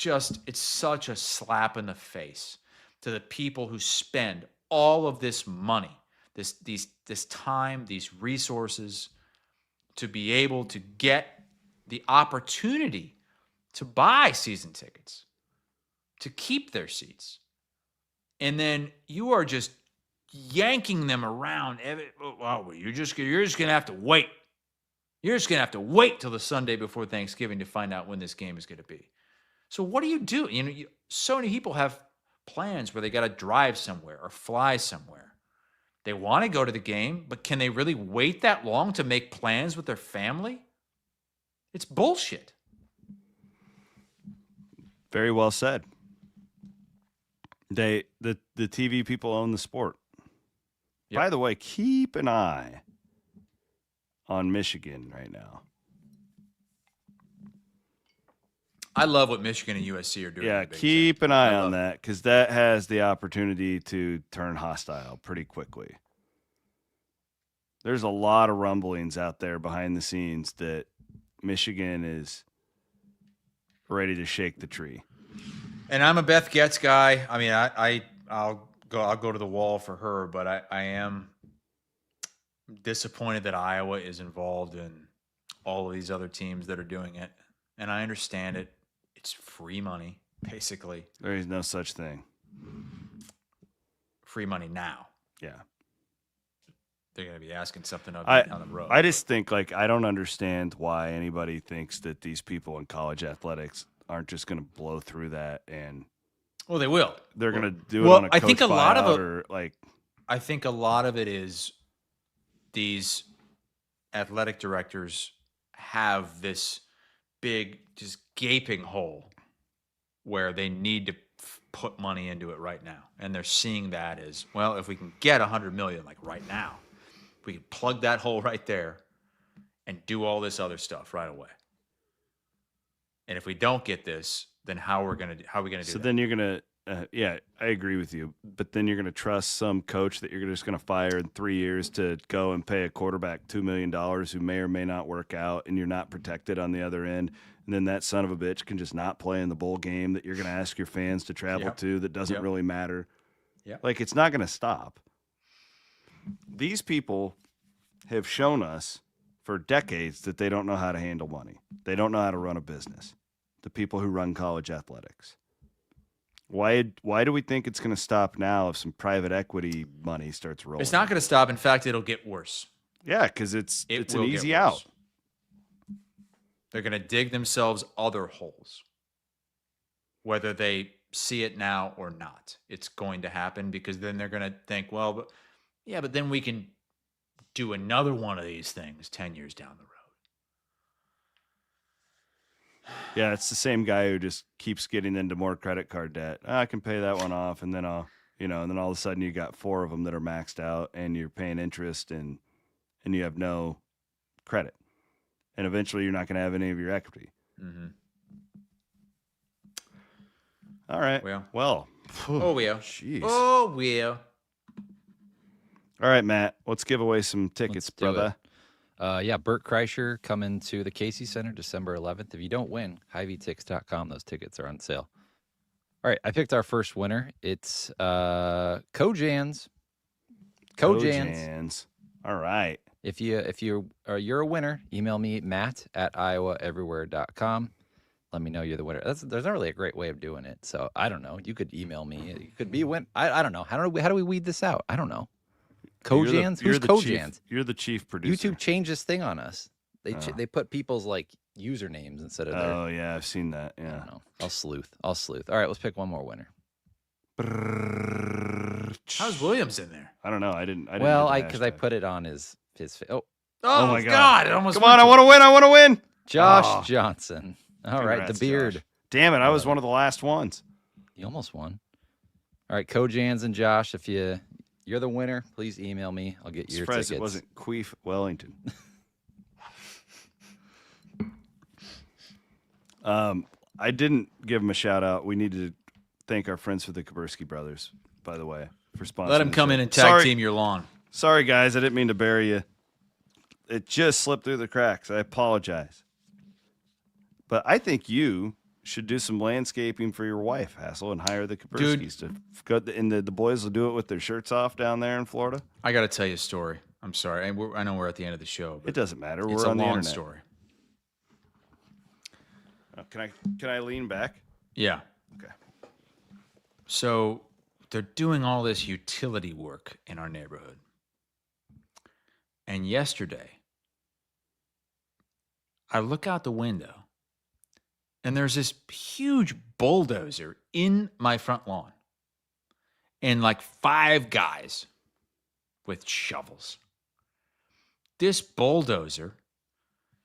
such a slap in the face to the people who spend all of this money, this time, these resources to be able to get the opportunity to buy season tickets, to keep their seats. And then you are just yanking them around. You're just going to have to wait. You're just going to have to wait till the Sunday before Thanksgiving to find out when this game is going to be. So what do you do? You know, so many people have plans where they got to drive somewhere or fly somewhere. They want to go to the game, but can they really wait that long to make plans with their family? It's bullshit. Very well said. The TV people own the sport. Yep. By the way, keep an eye on Michigan right now. I love what Michigan and USC are doing. Yeah, keep an eye on that because that has the opportunity to turn hostile pretty quickly. There's a lot of rumblings out there behind the scenes that Michigan is ready to shake the tree. And I'm a Beth Getz guy. I mean, I'll go to the wall for her, but I am disappointed that Iowa is involved in all of these other teams that are doing it. And I understand it. It's free money, basically. There is no such thing. Free money now. Yeah. They're going to be asking something of you down the road. I just think, like, I don't understand why anybody thinks that these people in college athletics aren't just going to blow through that and well, they will. They're going to do it on a coach I think a lot of or like. I think a lot of it is these athletic directors have this big, just gaping hole where they need to put money into it right now, and they're seeing that as well. If we can get $100 million, like right now, we can plug that hole right there and do all this other stuff right away. And if we don't get this, then how are we going to do So that? then you're going to, yeah, I agree with you. But then you're going to trust some coach that you're just going to fire in 3 years to go and pay a quarterback $2 million who may or may not work out, and you're not protected on the other end. And then that son of a bitch can just not play in the bowl game that you're going to ask your fans to travel to that doesn't really matter. Yeah. Like, it's not going to stop. These people have shown us for decades that they don't know how to handle money. They don't know how to run a business. The people who run college athletics. Why do we think it's going to stop now if some private equity money starts rolling? It's not going to stop. In fact, it'll get worse. Yeah, because it's an will get easy worse. out. They're going to dig themselves other holes, whether they see it now or not. It's going to happen because then they're going to think, well, but then we can do another one of these things 10 years down the road. Yeah, it's the same guy who just keeps getting into more credit card debt. I can pay that one off, and then and then all of a sudden you got 4 of them that are maxed out, and you're paying interest, and you have no credit, and eventually you're not going to have any of your equity. Mm-hmm. All right. Well. Oh, well. Jeez. Oh, well. All right, Matt. Let's give away some tickets, Let's do brother. Bert Kreischer coming to the Casey Center December 11th. If you don't win, HiVTix.com. Those tickets are on sale. All right, I picked our first winner. It's Kojans. Kojans. All right. If you're a winner, email me matt@iowaeverywhere.com. Let me know you're the winner. There's not really a great way of doing it, so I don't know. You could email me. You could be a win. I don't know. How do we weed this out? I don't know. Kojans? Who's Kojans? You're the chief producer. YouTube changed this thing on us. They put people's like usernames instead of their. Oh yeah, I've seen that. Yeah. I don't know. I'll sleuth. All right, let's pick one more winner. How's Williams in there? I don't know. I didn't. Well, because I put it on his. Oh, my God! It almost. Come on! I want to win. Josh Johnson. All right, Congrats, the beard. Josh. Damn it! I was one of the last ones. You almost won. All right, Kojans and Josh, if you're the winner, please email me. I'll get your Surprised tickets. it wasn't Queef Wellington. I didn't give him a shout out. We need to thank our friends for the Kaburski brothers, by the way, for sponsoring. Let him the come show. in and tag team your lawn. Sorry, guys. I didn't mean to bury you. It just slipped through the cracks. I apologize. But I think you should do some landscaping for your wife, Hassel, and hire the Kaburskis to go. And the boys will do it with their shirts off down there in Florida. I got to tell you a story. I'm sorry. I know we're at the end of the show. But It doesn't matter. it's We're a on the long internet. story. Can I lean back? Yeah. Okay. So they're doing all this utility work in our neighborhood. And yesterday, I look out the window and there's this huge bulldozer in my front lawn. And like 5 guys with shovels. This bulldozer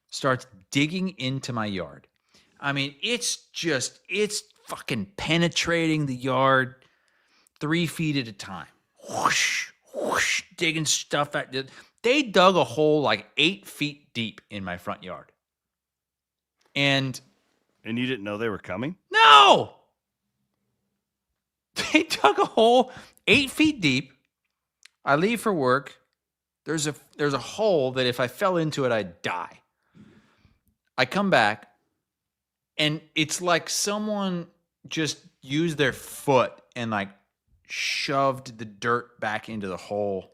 starts digging into my yard. I mean, it's fucking penetrating the yard 3 feet at a time. Whoosh, whoosh, digging stuff out. They dug a hole like 8 feet deep in my front yard. And you didn't know they were coming? no! They dug a hole 8 feet deep. I leave for work. There's a hole that if I fell into it, I'd die. I come back, and it's like someone just used their foot and like shoved the dirt back into the hole,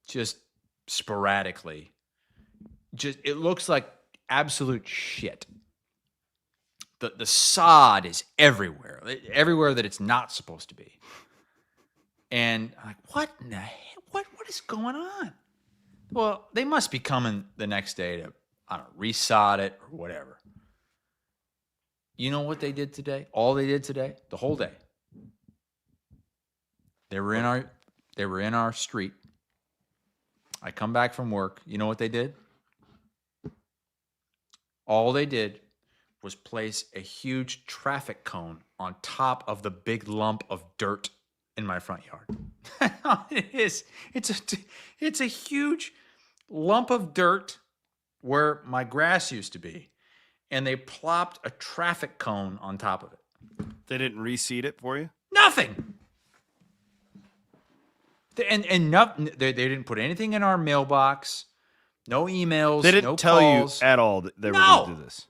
just sporadically. Just it looks like absolute shit. The sod is everywhere that it's not supposed to be. And I'm like, what in the hell? What is going on? Well, they must be coming the next day to, I don't know, resod it or whatever. You know what they did today? All they did today, the whole day. They were in our street. I come back from work. You know what they did? All they did was place a huge traffic cone on top of the big lump of dirt in my front yard. It's a huge lump of dirt where my grass used to be, and they plopped a traffic cone on top of it. They didn't reseed it for you? Nothing. And nothing. They didn't put anything in our mailbox. No emails. They didn't no tell calls. you at all that they were going to do this.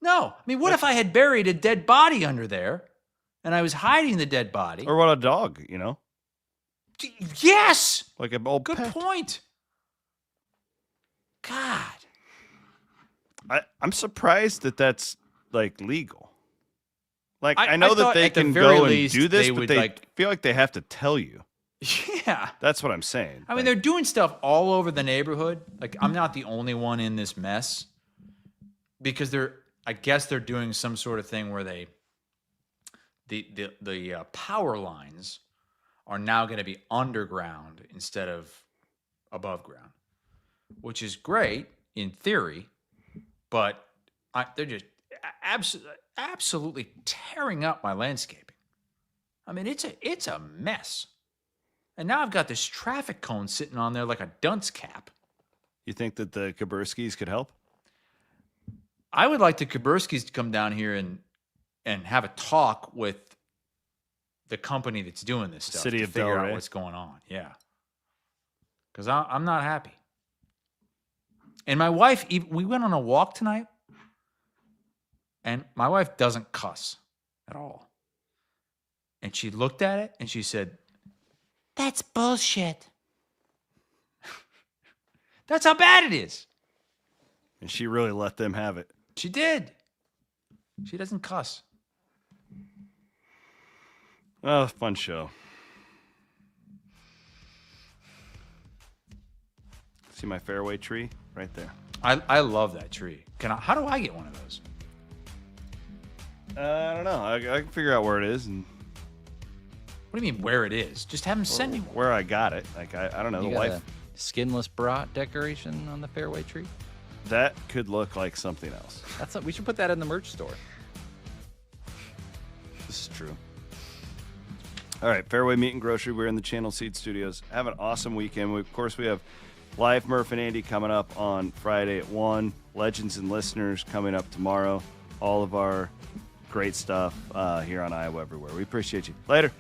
No. I mean, what if I had buried a dead body under there and I was hiding the dead body? Or what, a dog, you know? Yes. Like an old Good pet. point. God. I'm surprised that that's, like, legal. Like, I I know that thought they at the can very go and least do this, they but would, they like- feel like they have to tell you. Yeah. That's what I'm saying. I mean, they're doing stuff all over the neighborhood. Like, I'm not the only one in this mess because I guess they're doing some sort of thing where the power lines are now going to be underground instead of above ground, which is great in theory, but they're just absolutely tearing up my landscaping. I mean, it's a mess. And now I've got this traffic cone sitting on there like a dunce cap. You think that the Kaburskis could help? I would like the Kaburskis to come down here and have a talk with the company that's doing this stuff City to of figure Delray. out what's going on. Yeah. Because I'm not happy. And my wife, we went on a walk tonight, and my wife doesn't cuss at all. And she looked at it, and she said, "That's bullshit." That's how bad it is. And she really let them have it. She did. She doesn't cuss. Oh, fun show. See my Fareway tree right there. I love that tree. How do I get one of those? I don't know. I can figure out where it is and What do you mean where it is? Just have them send me one. where I got it. Like I don't know. You The got wife a skinless brat decoration on the Fairway tree. that could look like something else. We should put that in the merch store. This is true. All right, Fairway Meat and Grocery. We're in the Channel Seed Studios. Have an awesome weekend. Of course, we have Live Murph and Andy coming up on Friday at 1. Legends and Listeners coming up tomorrow. All of our great stuff here on Iowa Everywhere. We appreciate you. Later.